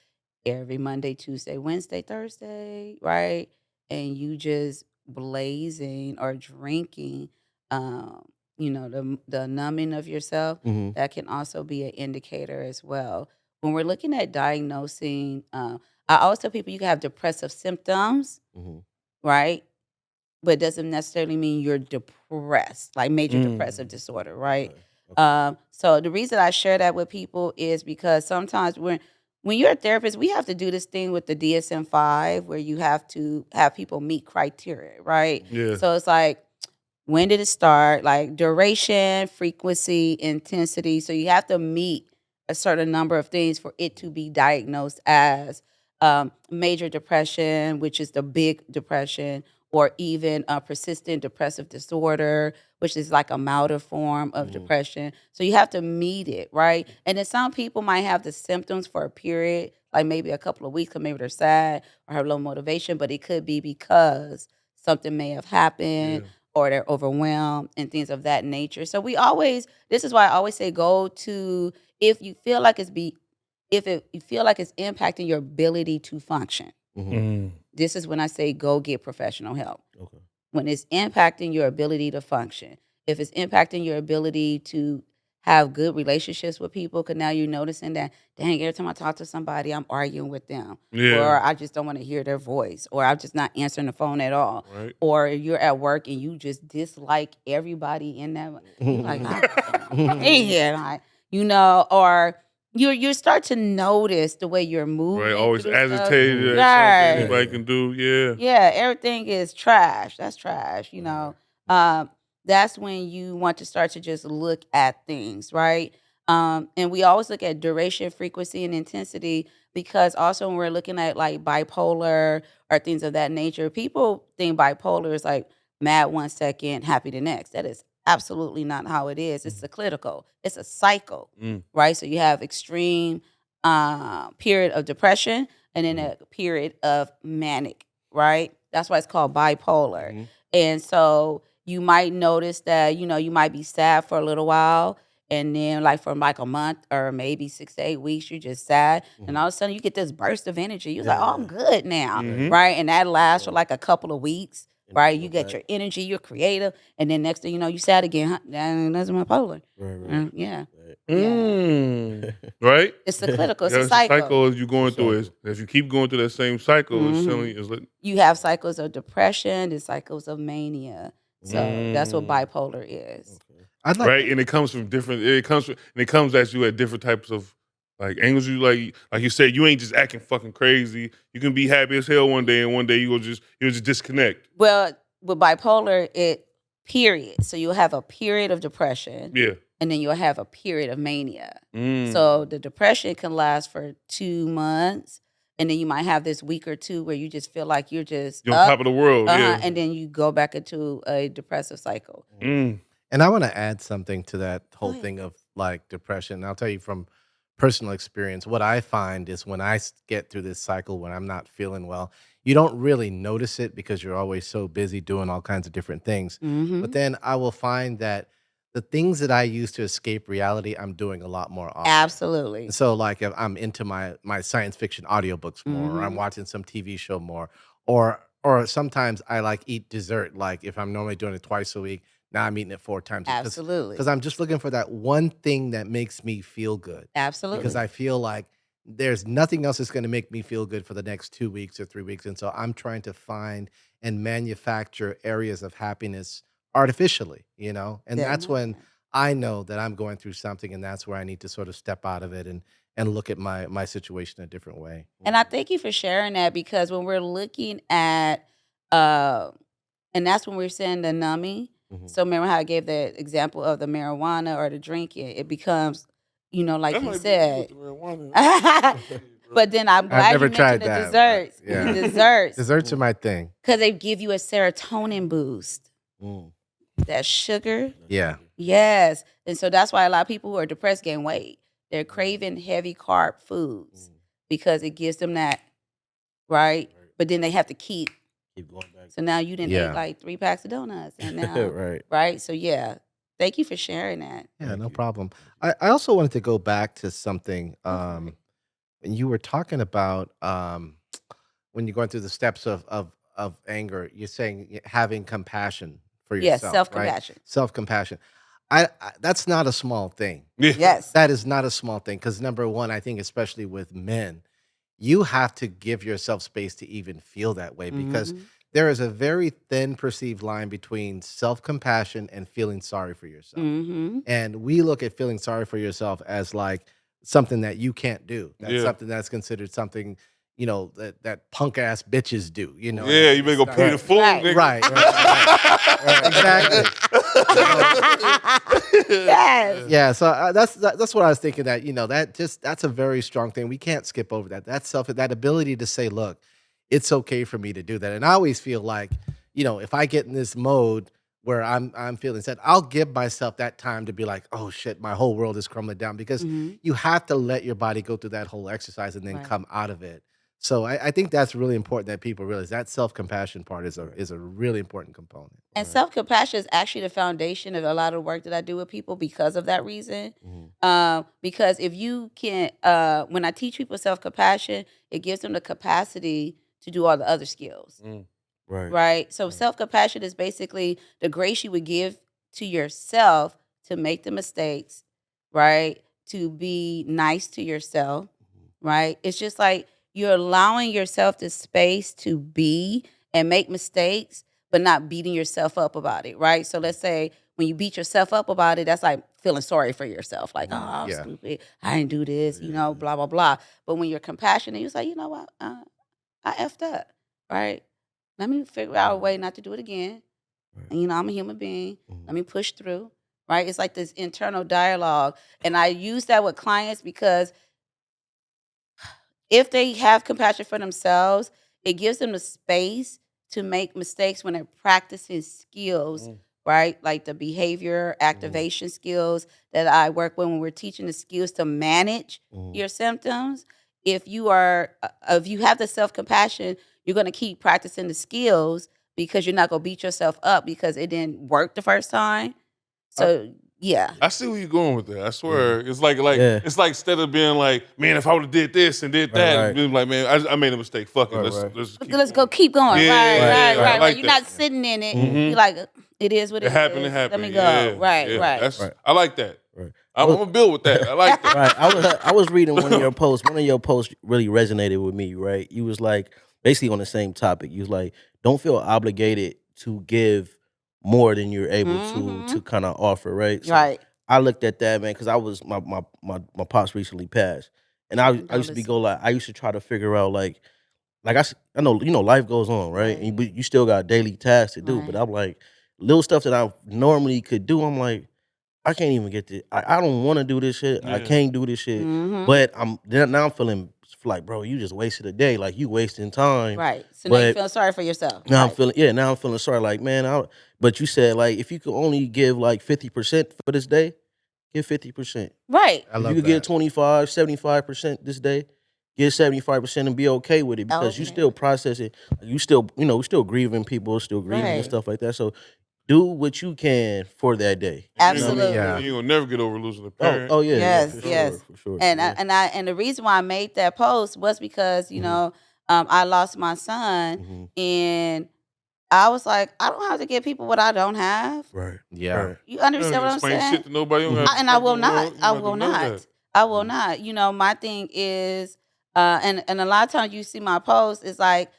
every Monday, Tuesday, Wednesday, Thursday, right? And you just blazing or drinking, um, the numbing of yourself, Mhm. that can also be an indicator as well. When we're looking at diagnosing, I always tell people you can have depressive symptoms, Mhm. right? But it doesn't necessarily mean you're depressed, like major depressive disorder, right? Okay. Okay. So the reason I share that with people is because sometimes when you're a therapist, we have to do this thing with the DSM-5 where you have to have people meet criteria, right? Yeah. So it's like, when did it start? Like duration, frequency, intensity. So you have to meet a certain number of things for it to be diagnosed as major depression, which is the big depression, or even a persistent depressive disorder, which is like a milder form of Mhm. depression. So you have to meet it, right? And then some people might have the symptoms for a period, like maybe a couple of weeks, because maybe they're sad or have low motivation, but it could be because something may have happened or they're overwhelmed and things of that nature. So this is why I always say go to, if you feel like you feel like it's impacting your ability to function. Mhm. This is when I say go get professional help. Okay. When it's impacting your ability to function, if it's impacting your ability to have good relationships with people, because now you're noticing that, dang, every time I talk to somebody, I'm arguing with them, or I just don't want to hear their voice, or I'm just not answering the phone at all, Right. or you're at work and you just dislike everybody in that. You're like, hey, here, like, or you start to notice the way you're Right. moving Always through stuff. agitated at something Right. anybody can do. Yeah. Yeah, everything is trash. That's trash. Um, that's when you want to start to just look at things, right? And we always look at duration, frequency, and intensity because also when we're looking at like bipolar or things of that nature, people think bipolar is like mad 1 second, happy the next. That is absolutely not how it is. It's cyclical. It's a cycle, right? So you have extreme period of depression and then a period of manic, right? That's why it's called bipolar. Mhm. And so you might notice that, you might be sad for a little while. And then like for like a month or maybe 6 to 8 weeks, you're just sad. And all of a sudden you get this burst of energy. You're like, oh, I'm good now. Right. And that lasts for like a couple of weeks. And Right. go You get back. your energy, you're creative. And then next thing you know, you sad again. Huh? That's bipolar. Right. Yeah. Right. Yeah. Right? It's cyclical. It's Yeah, a it's a cycle. cycle as you're going through it. cycle. If you keep going through that same cycle, it's Mhm. telling you, it's like, You have cycles of depression and cycles of mania. So that's what bipolar is. Okay. I'd like right, and it comes from different. It comes at you at different types of like angles. You like you said, you ain't just acting fucking crazy. You can be happy as hell one day, and one day you'll just disconnect. Well, with bipolar, period. So you'll have a period of depression. Yeah. And then you'll have a period of mania. So the depression can last for 2 months. And then you might have this week or two where you just feel like you're just You're on top of the world. Yeah. And then you go back into a depressive cycle. And I want to add something to that whole thing of like depression. I'll tell you from personal experience, what I find is when I get through this cycle when I'm not feeling well, you don't really notice it because you're always so busy doing all kinds of different things. But then I will find that the things that I use to escape reality, I'm doing a lot more often. Absolutely. So like if I'm into my science fiction audiobooks more, or I'm watching some TV show more, or sometimes I like eat dessert. Like if I'm normally doing it twice a week, now I'm eating it 4 times. Absolutely. Because I'm just looking for that one thing that makes me feel good. Absolutely. Because I feel like there's nothing else that's going to make me feel good for the next 2 weeks or 3 weeks. And so I'm trying to find and manufacture areas of happiness artificially, and that's when I know that I'm going through something, and that's where I need to sort of step out of it and look at my situation a different way. And I thank you for sharing that, because when we're looking at, and that's when we're saying the numbing. So remember how I gave the example of the marijuana or the drinking? It becomes, like That you might be said. with the marijuana. But then I'm glad never you mentioned tried the that, desserts. but yeah. Desserts. Desserts are my thing. Because they give you a serotonin boost. That sugar. Yeah. Yes. And so that's why a lot of people who are depressed gain weight. They're craving heavy carb foods because it gives them that, right? But then they have to keep going back. So now you didn't eat like 3 packs of donuts. And now, right? So yeah. Thank you for sharing that. Yeah, no problem. I also wanted to go back to something when you were talking about when you're going through the steps of anger, you're saying having compassion for yourself. Yes, self-compassion. Right? Self-compassion. I that's not a small thing. Yes. That is not a small thing because number one, I think especially with men, you have to give yourself space to even feel that way because there is a very thin perceived line between self-compassion and feeling sorry for yourself. And we look at feeling sorry for yourself as like something that you can't do. That's something that's considered something, that punk ass bitches do, Yeah, you better go pay the fool, nigga. Right. Exactly. Yes. Yeah, so that's what I was thinking that's a very strong thing. We can't skip over that. That ability to say, look, it's okay for me to do that. And I always feel like, if I get in this mode where I'm feeling sad, I'll give myself that time to be like, oh shit, my whole world is crumbling down because you have to let your body go through that whole exercise and then come out of it. So I think that's really important that people realize that self-compassion part is a really important component. And self-compassion is actually the foundation of a lot of the work that I do with people because of that reason. Because if you can, when I teach people self-compassion, it gives them the capacity to do all the other skills. Right. So self-compassion is basically the grace you would give to yourself to make the mistakes, right? To be nice to yourself, right? It's just like you're allowing yourself the space to be and make mistakes, but not beating yourself up about it, right? So let's say when you beat yourself up about it, that's like feeling sorry for yourself. Like, oh, I'm stupid. I didn't do this, blah, blah, blah. But when you're compassionate, you're like, you know what? I effed up, right? Let me figure out a way not to do it again. And, I'm a human being. Let me push through, right? It's like this internal dialogue. And I use that with clients because if they have compassion for themselves, it gives them the space to make mistakes when they're practicing skills, right? Like the behavior activation skills that I work with when we're teaching the skills to manage your symptoms. If you have the self-compassion, you're going to keep practicing the skills because you're not going to beat yourself up because it didn't work the first time. So, yeah. I see where you're going with that. I swear. It's like it's like instead of being like, man, if I would have did this and did that, being like, man, I made a mistake. Fuck it. Let's keep going. Yeah, right. like You're not sitting in it. You're like, it is what it is. It happened. Let me go. Yeah, Right. I like that. I'm gonna build with that. I like that. Right. I was reading one of your posts. One of your posts really resonated with me, right? You was like, basically on the same topic. You was like, don't feel obligated to give more than you're able to kind of offer, right? So right. I looked at that, man, because I was my pops recently passed, and I used to be I used to try to figure out like I know life goes on, right? And you still got daily tasks to do, but I'm like little stuff that I normally could do. I'm like, I can't even get this. I don't want to do this shit. I can't do this shit. But now I'm feeling like, bro, you just wasted a day. Like you wasting time. Right. So now you But feel sorry for yourself. now Right. I'm feeling now I'm feeling sorry. Like, man, but you said like if you could only give like 50% for this day, give 50%. Right. I If you love could get that. 25, 75% this day, get 75% and be okay with it because you Okay. still processing. You still, we still grieving people, still grieving and Right. stuff like that. So do what you can for that day. Absolutely. And you gonna never get over losing a Oh, parent. oh yeah, yeah, Yes, for yes. sure, for sure. And Yeah. and the reason why I made that post was because, I lost my son and I was like, I don't have to give people what I don't have. Right. Yeah. Right. You You don't have understand to what I'm explain saying? shit to nobody. You don't have to And I explain will to the not. world. You I don't have to will do none of not. that. I will not. My thing is, and a lot of times you see my post is like,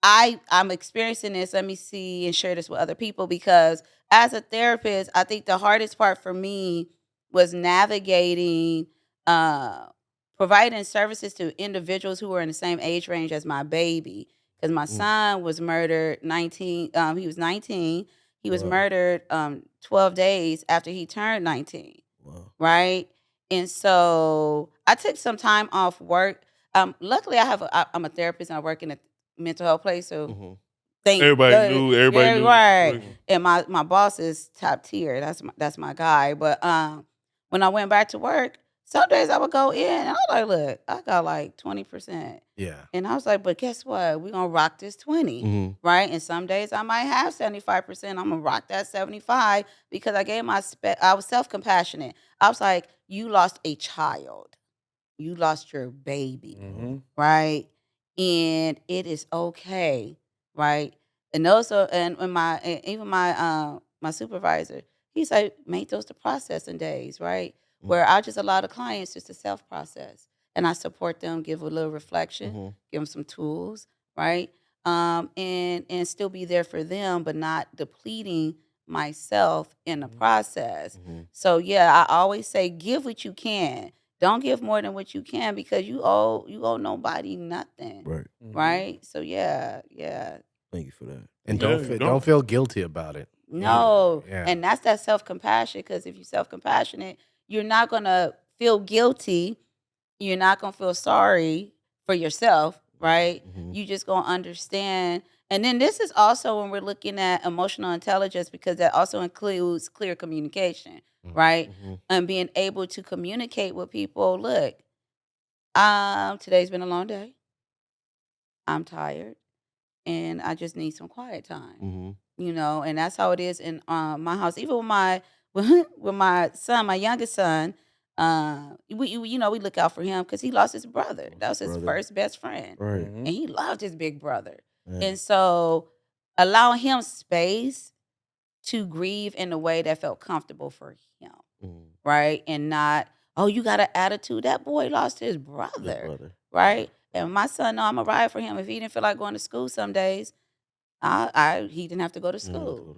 I'm experiencing this. Let me see and share this with other people because as a therapist, I think the hardest part for me was navigating, uh, providing services to individuals who were in the same age range as my baby. Because my son was murdered 19. He was 19. He was Wow. murdered 12 days after he turned 19. Wow. Right. And so I took some time off work. Luckily, I'm a therapist and I work in a mental health place. So thank Everybody God. knew. Everybody Yeah, knew the right. situation. And my boss is top tier. That's my guy. But when I went back to work, some days I would go in and I was like, look, I got like 20%. Yeah. And I was like, but guess what? We're gonna rock this 20, right? And some days I might have 75%. I'm gonna rock that 75 because I gave I was self-compassionate. I was like, you lost a child. You lost your baby, right? And it is okay, right? And also, even my supervisor, he's like, make those the processing days, right? Where I just allow the clients just to self process, and I support them, give a little reflection, give them some tools, right? And still be there for them, but not depleting myself in the process. So yeah, I always say, give what you can. Don't give more than what you can because you owe nobody nothing. Right. Right? So yeah. Thank you for that. And Yeah, you don't feel guilty about it. No. Yeah. And that's that self-compassion because if you're self-compassionate, you're not gonna feel guilty. You're not gonna feel sorry for yourself, right? You just gonna understand. And then this is also when we're looking at emotional intelligence because that also includes clear communication, right? And being able to communicate with people. Look, today's been a long day. I'm tired, and I just need some quiet time. And that's how it is in my house. Even with my with my son, my youngest son, we look out for him because he lost his brother. That was his first best friend, Right. and he loved his big brother. Yeah. And so, allowing him space to grieve in a way that felt comfortable for him, right, and not, oh, you got an attitude. That boy lost his brother, right? And my son, know I'm a ride for him. If he didn't feel like going to school some days, he didn't have to go to school.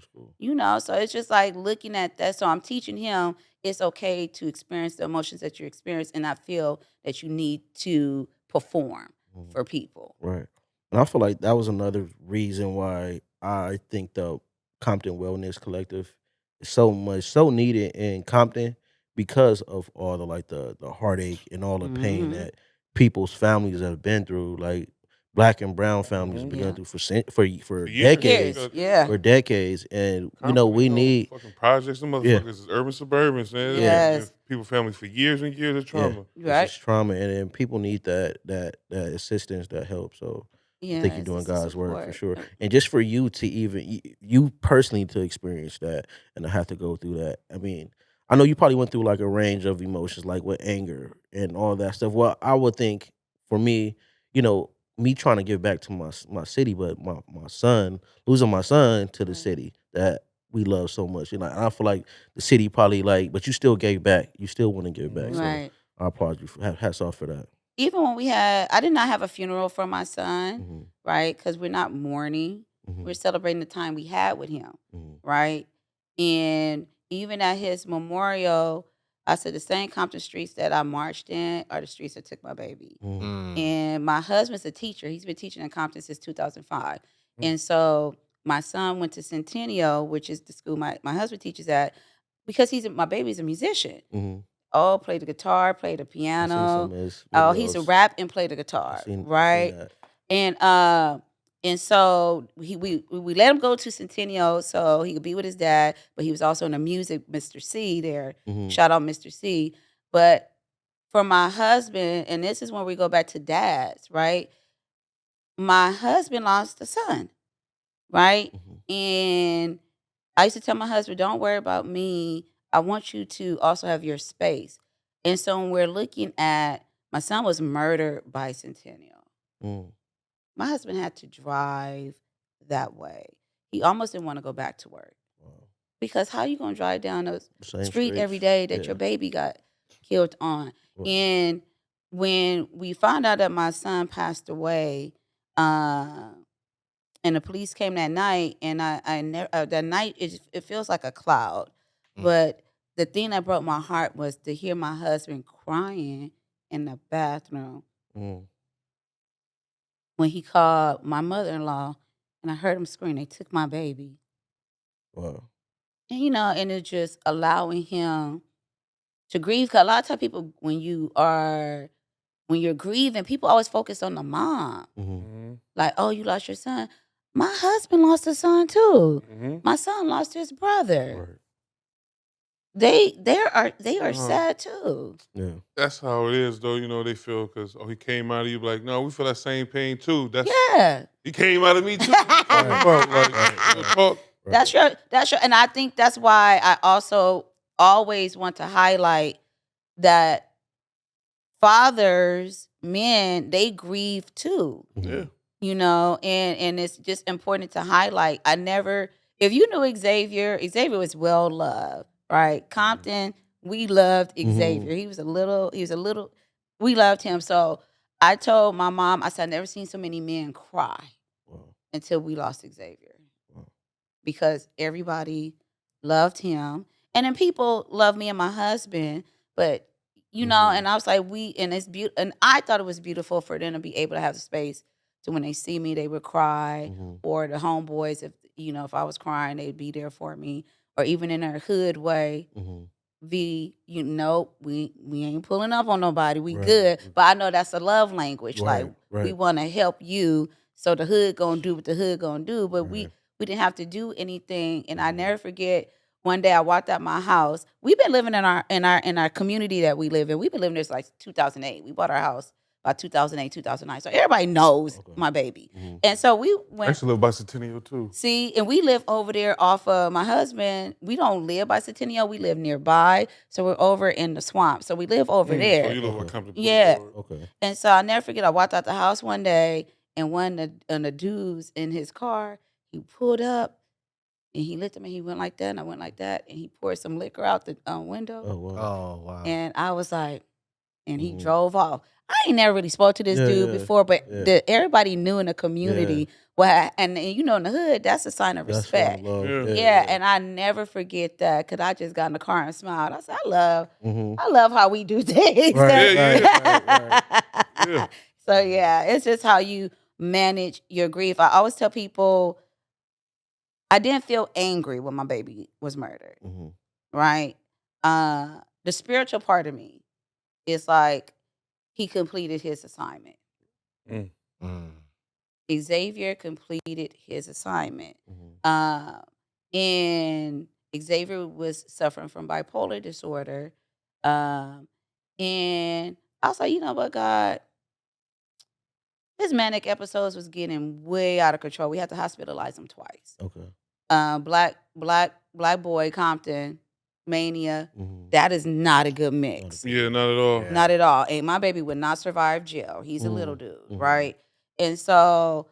So it's just like looking at that. So I'm teaching him it's okay to experience the emotions that you experience and not feel that you need to perform for people. Right. And I feel like that was another reason why I think the Compton Wellness Collective is so needed in Compton because of all the heartache and all the pain that people's families have been through. Like black and brown families have been going through for years. decades. Yeah. For decades. And Compton, we need fucking projects. Some motherfuckers is urban suburbans, man. Yes. People, families for years and years of trauma. Right. It's just trauma, and then people need that assistance, that help. So I think you're doing it's a God's work for support. sure. And just for you to even you personally to experience that and to have to go through that. I mean, I know you probably went through like a range of emotions, like with anger and all that stuff. Well, I would think for me, me trying to give back to my city, but my son losing my son to the city that we love so much. And I feel like the city probably but you still gave back. You still want to give back. So Right. I applaud you. Hats off for that. Even when I did not have a funeral for my son, right? Because we're not mourning. We're celebrating the time we had with him, right? And even at his memorial, I said the same Compton streets that I marched in are the streets that took my baby. And my husband's a teacher. He's been teaching in Compton since 2005. And so my son went to Centennial, which is the school my husband teaches at, because my baby's a musician. Mm-hmm. Oh, play the guitar, play the I seen piano. some of his Oh, he's a videos. rap and play the I guitar, seen right? that. And so we let him go to Centennial so he could be with his dad, but he was also in the music, Mr. C there. Mm-hmm. Shout out Mr. C. But for my husband, and this is when we go back to dads, right? My husband lost a son, right? Mm-hmm. And I used to tell my husband, don't worry about me. I want you to also have your space. And so when we're looking at, my son was murdered by Centennial. Mm. My husband had to drive that way. He almost didn't want to go back to work. Wow. Because how you going to drive down the Same street every streets. day that Yeah. your baby got killed on? Wow. And when we found out that my son passed away, and the police came that night, and I never that night it feels like a cloud, but the thing that broke my heart was to hear my husband crying in the bathroom Mm. when he called my mother-in-law, and I heard him scream, "They took my baby." Wow. And and it's just allowing him to grieve. 'Cause a lot of times people, when you're grieving, people always focus on the mom. Mm-hmm. Like, oh, you lost your son. My husband lost a son too. Mm-hmm. My son lost his brother. Right. They are sad too. Yeah. That's how it is, though. They feel because he came out of you, like, no, we feel that same pain too. Yeah. He came out of me too. What you talking about? Like, real talk. That's true. And I think that's why I also always want to highlight that fathers, men, they grieve too. Yeah. And it's just important to highlight. If you knew Xavier was well loved, right? Compton, we loved Xavier. He was a little, we loved him. So I told my mom, I said, I've never seen so many men cry until we lost Xavier. Because everybody loved him. And then people love me and my husband, but and I was like, and it's beautiful. And I thought it was beautiful for them to be able to have the space to, when they see me, they would cry, or the homeboys, if I was crying, they'd be there for me, or even in their hood way. We ain't pulling up on nobody. We good. But I know that's a love language. Right, Like, right. we want to help you. So the hood gonna do what the hood gonna do. But we didn't have to do anything. And I never forget, one day I walked out my house. We've been living in our community that we live in. We've been living there since like 2008. We bought our house about 2008, 2009. So everybody knows my baby. And so we I went. used to live by Centennial too. See, and we live over there off of my husband. We don't live by Centennial. We live nearby. So we're over in the swamp. So we live over there. So you live on Compton Yeah. Boulevard. Okay. And so I'll never forget, I walked out the house one day, and one of the dudes in his car, he pulled up, and he looked at me, he went like that, and I went like that, and he poured some liquor out the window. Oh wow. Oh wow. And I was like, and he drove off. I ain't never really spoke to this dude Yeah, before, but yeah. everybody knew in the community. And in the hood, that's a sign of That's respect. love. Yeah. Yeah, and I never forget that, because I just got in the car and smiled. I said, Mhm. I love how we do things. Right, Yeah. Yeah. So yeah, it's just how you manage your grief. I always tell people, I didn't feel angry when my baby was murdered, right? The spiritual part of me is like, he completed his assignment. Mm. Xavier completed his assignment. And Xavier was suffering from bipolar disorder. And I was like, you know what, God? His manic episodes was getting way out of control. We had to hospitalize him twice. Okay. Black boy, Compton, mania. That is not a good mix. Yeah, not at all. Yeah. Not at all. And my baby would not survive jail. He's a little dude, Mhm. right? And so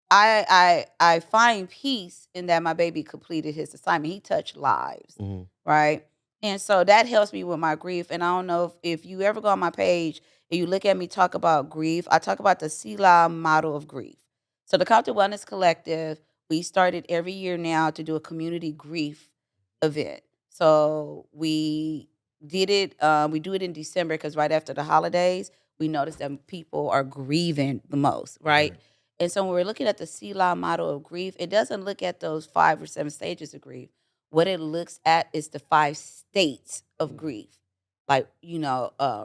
I find peace in that my baby completed his assignment. He touched lives, right? And so that helps me with my grief. And I don't know if you ever go on my page and you look at me talk about grief, I talk about the CELA model of grief. So the Compton Wellness Collective, we started every year now to do a community grief event. So we did it, we do it in December, because right after the holidays, we noticed that people are grieving the most, right? And so when we're looking at the CELA model of grief, it doesn't look at those 5 or 7 stages of grief. What it looks at is the 5 states of grief, like,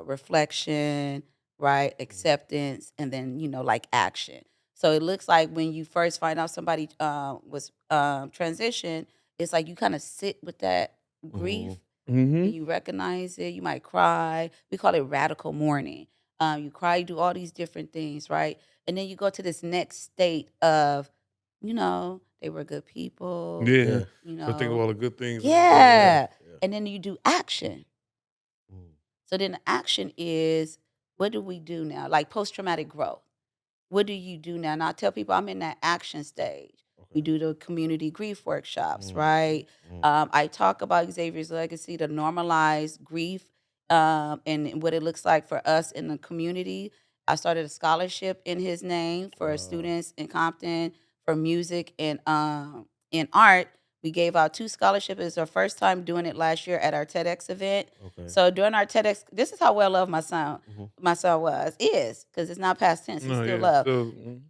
reflection, right, acceptance, and then, like action. So it looks like when you first find out somebody was transitioned, it's like you kind of sit with that grief Mm-hmm. and you recognize it. You might cry. We call it radical mourning. You cry, you do all these different things, right? And then you go to this next state of, they were good people, Yeah. you So think of know, all the good things. yeah. And then you do action. Mm. So then the action is, what do we do now? Like post-traumatic growth. What do you do now? And I tell people I'm in that action stage. We Okay. do the community grief workshops, Mm. right? Mm. I talk about Xavier's legacy to normalize grief and what it looks like for us in the community. I started a scholarship in his name for students in Compton for music and in art. We gave out 2 scholarships. It was our first time doing it last year at our TEDx event. Okay. So during our TEDx, this is how well loved my son is, because it's not past tense. He's still loved.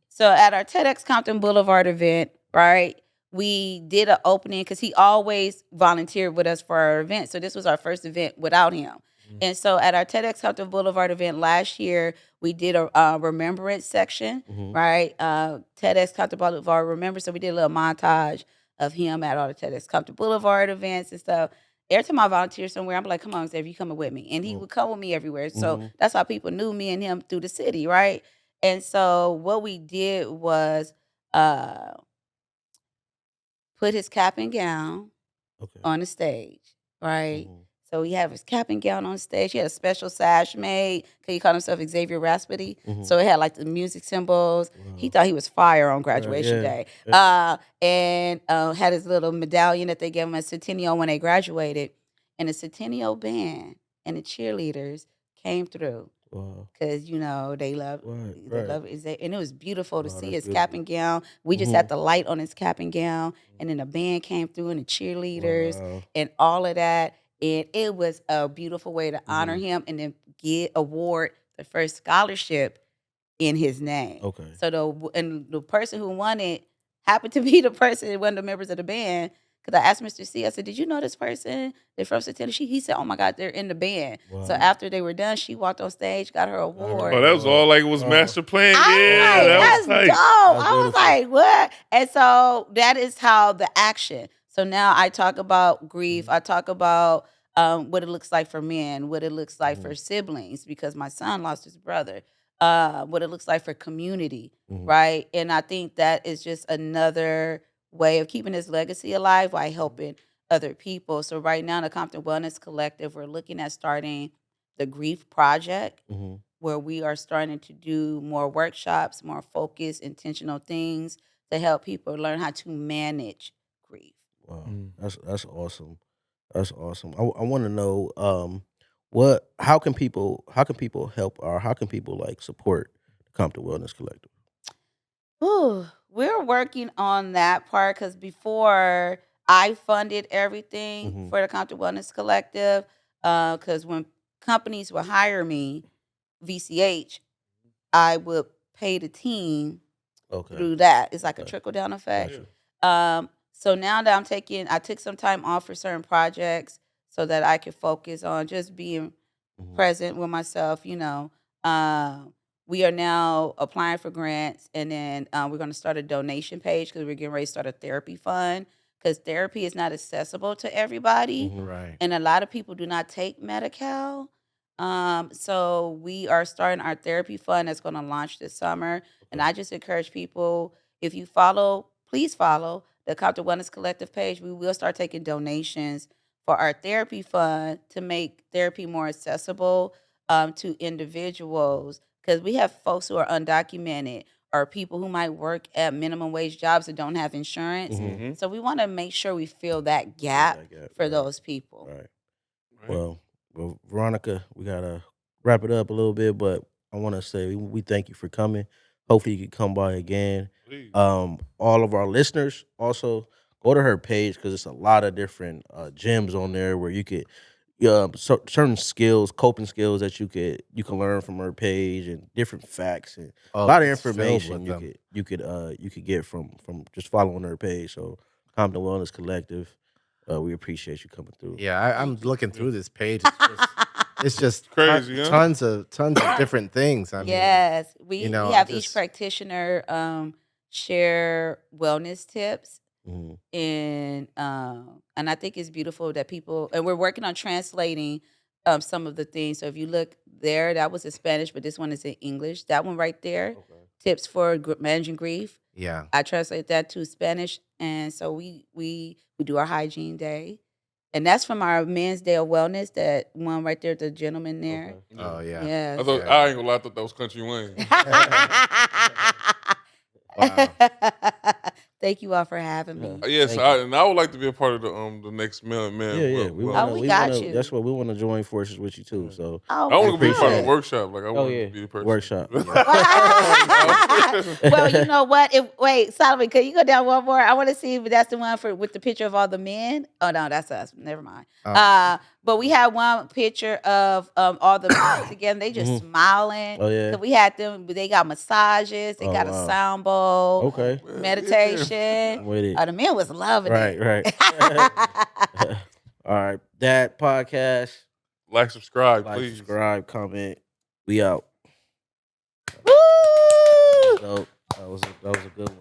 So at our TEDx Compton Boulevard event, right, we did an opening because he always volunteered with us for our event. So this was our first event without him. And so at our TEDx Compton Boulevard event last year, we did a remembrance section, right? TEDx Compton Boulevard Remembrance. So we did a little montage of him at all the TEDx Compton Boulevard events and stuff. Every time I volunteer somewhere, I'm like, come on, Xavier, you coming with me. And he would come with me everywhere. So that's how people knew me and him through the city, right? And so what we did was put his cap and gown on the stage, right? So he had his cap and gown on stage. He had a special sash made because he called himself Xavier Raspity. So it had like the music symbols. He thought he was fire on graduation day. And had his little medallion that they gave him at Centennial when they graduated. And the Centennial band and the cheerleaders came through. Because they love it, and it was beautiful to see his cap and gown. We just had the light on his cap and gown, and then the band came through and the cheerleaders and all of that, and it was a beautiful way to honor him and then award the first scholarship in his name. Okay. So the person who won it happened to be the person, one of the members of the band. Because I asked Mr. C, I said, did you know this person? They're from Centennial. He said, oh my God, they're in the band. So after they were done, she walked on stage, got her award. Oh, that was all like it was master plan. I Yeah, was like, that was that's tight. dope. I was like, what? And so that is how the action. So now I talk about grief. I talk about what it looks like for men, what it looks like for siblings, because my son lost his brother. What it looks like for community, right? And I think that is just another way of keeping his legacy alive while helping other people. So right now, the Compton Wellness Collective, we're looking at starting the Grief Project, where we are starting to do more workshops, more focused, intentional things to help people learn how to manage grief. Wow, that's awesome. That's awesome. I want to know how can people help, or how can people like support the Compton Wellness Collective? Ooh, we're working on that part because before I funded everything for the Compton Wellness Collective, because when companies would hire me, VCH, I would pay the team through that. It's like a trickle down effect. So now that I took some time off for certain projects so that I could focus on just being present with myself. We are now applying for grants, and then we're going to start a donation page because we're getting ready to start a therapy fund, because therapy is not accessible to everybody. Right. And a lot of people do not take Medi-Cal. So we are starting our therapy fund that's going to launch this summer. And I just encourage people, if you please follow the Compton Wellness Collective page. We will start taking donations for our therapy fund to make therapy more accessible to individuals, because we have folks who are undocumented or people who might work at minimum wage jobs that don't have insurance. So we want to make sure we fill that gap for those people. Right. Well, Veronica, we gotta wrap it up a little bit, but I want to say we thank you for coming. Hopefully, you can come by again. All of our listeners also go to her page, because it's a lot of different gems on there where you could certain skills, coping skills that you can learn from her page and different facts and a Oh, lot of it's filled information with you could get from just following her page. So Compton Wellness Collective, we appreciate you coming through. Yeah, I'm Thank you. looking through this page. It's just Crazy, huh? tons of different things. I mean, Yes, we you know, we I have each just practitioner share wellness tips, Mhm. and I think it's beautiful that people and we're working on translating some of the things. So if you look there, that was in Spanish, but this one is in English. That one right there, tips for managing grief. yeah. I translate that to Spanish, and so we do our hygiene day, and that's from our Men's Day of Wellness. That one right there, the gentleman there. Yeah. Oh yeah. I Yes. thought I ain't gonna lie, I thought that was Country Wayne. Wow. Thank you all for having me. Yes, Thank you. and I would like to be a part of the next man. Yeah. We want we got you. That's what we want to join forces with you too. So I Oh, want to be a part of appreciate the it. workshop. Like I want to be the person. Workshop. well, you know what? Wait, Solomon, could you go down one more? I want to see if that's the one with the picture of all the men. Oh no, that's us. Never mind. But we had one picture of all the men together. They just smiling. Oh yeah. So we had them. They got massages. They got a sound bowl. Okay. Meditation. I'm with it. The men was loving it. Right. All right. That podcast. Like, subscribe, Like, please. subscribe, comment. We out. Woo! That was a good one.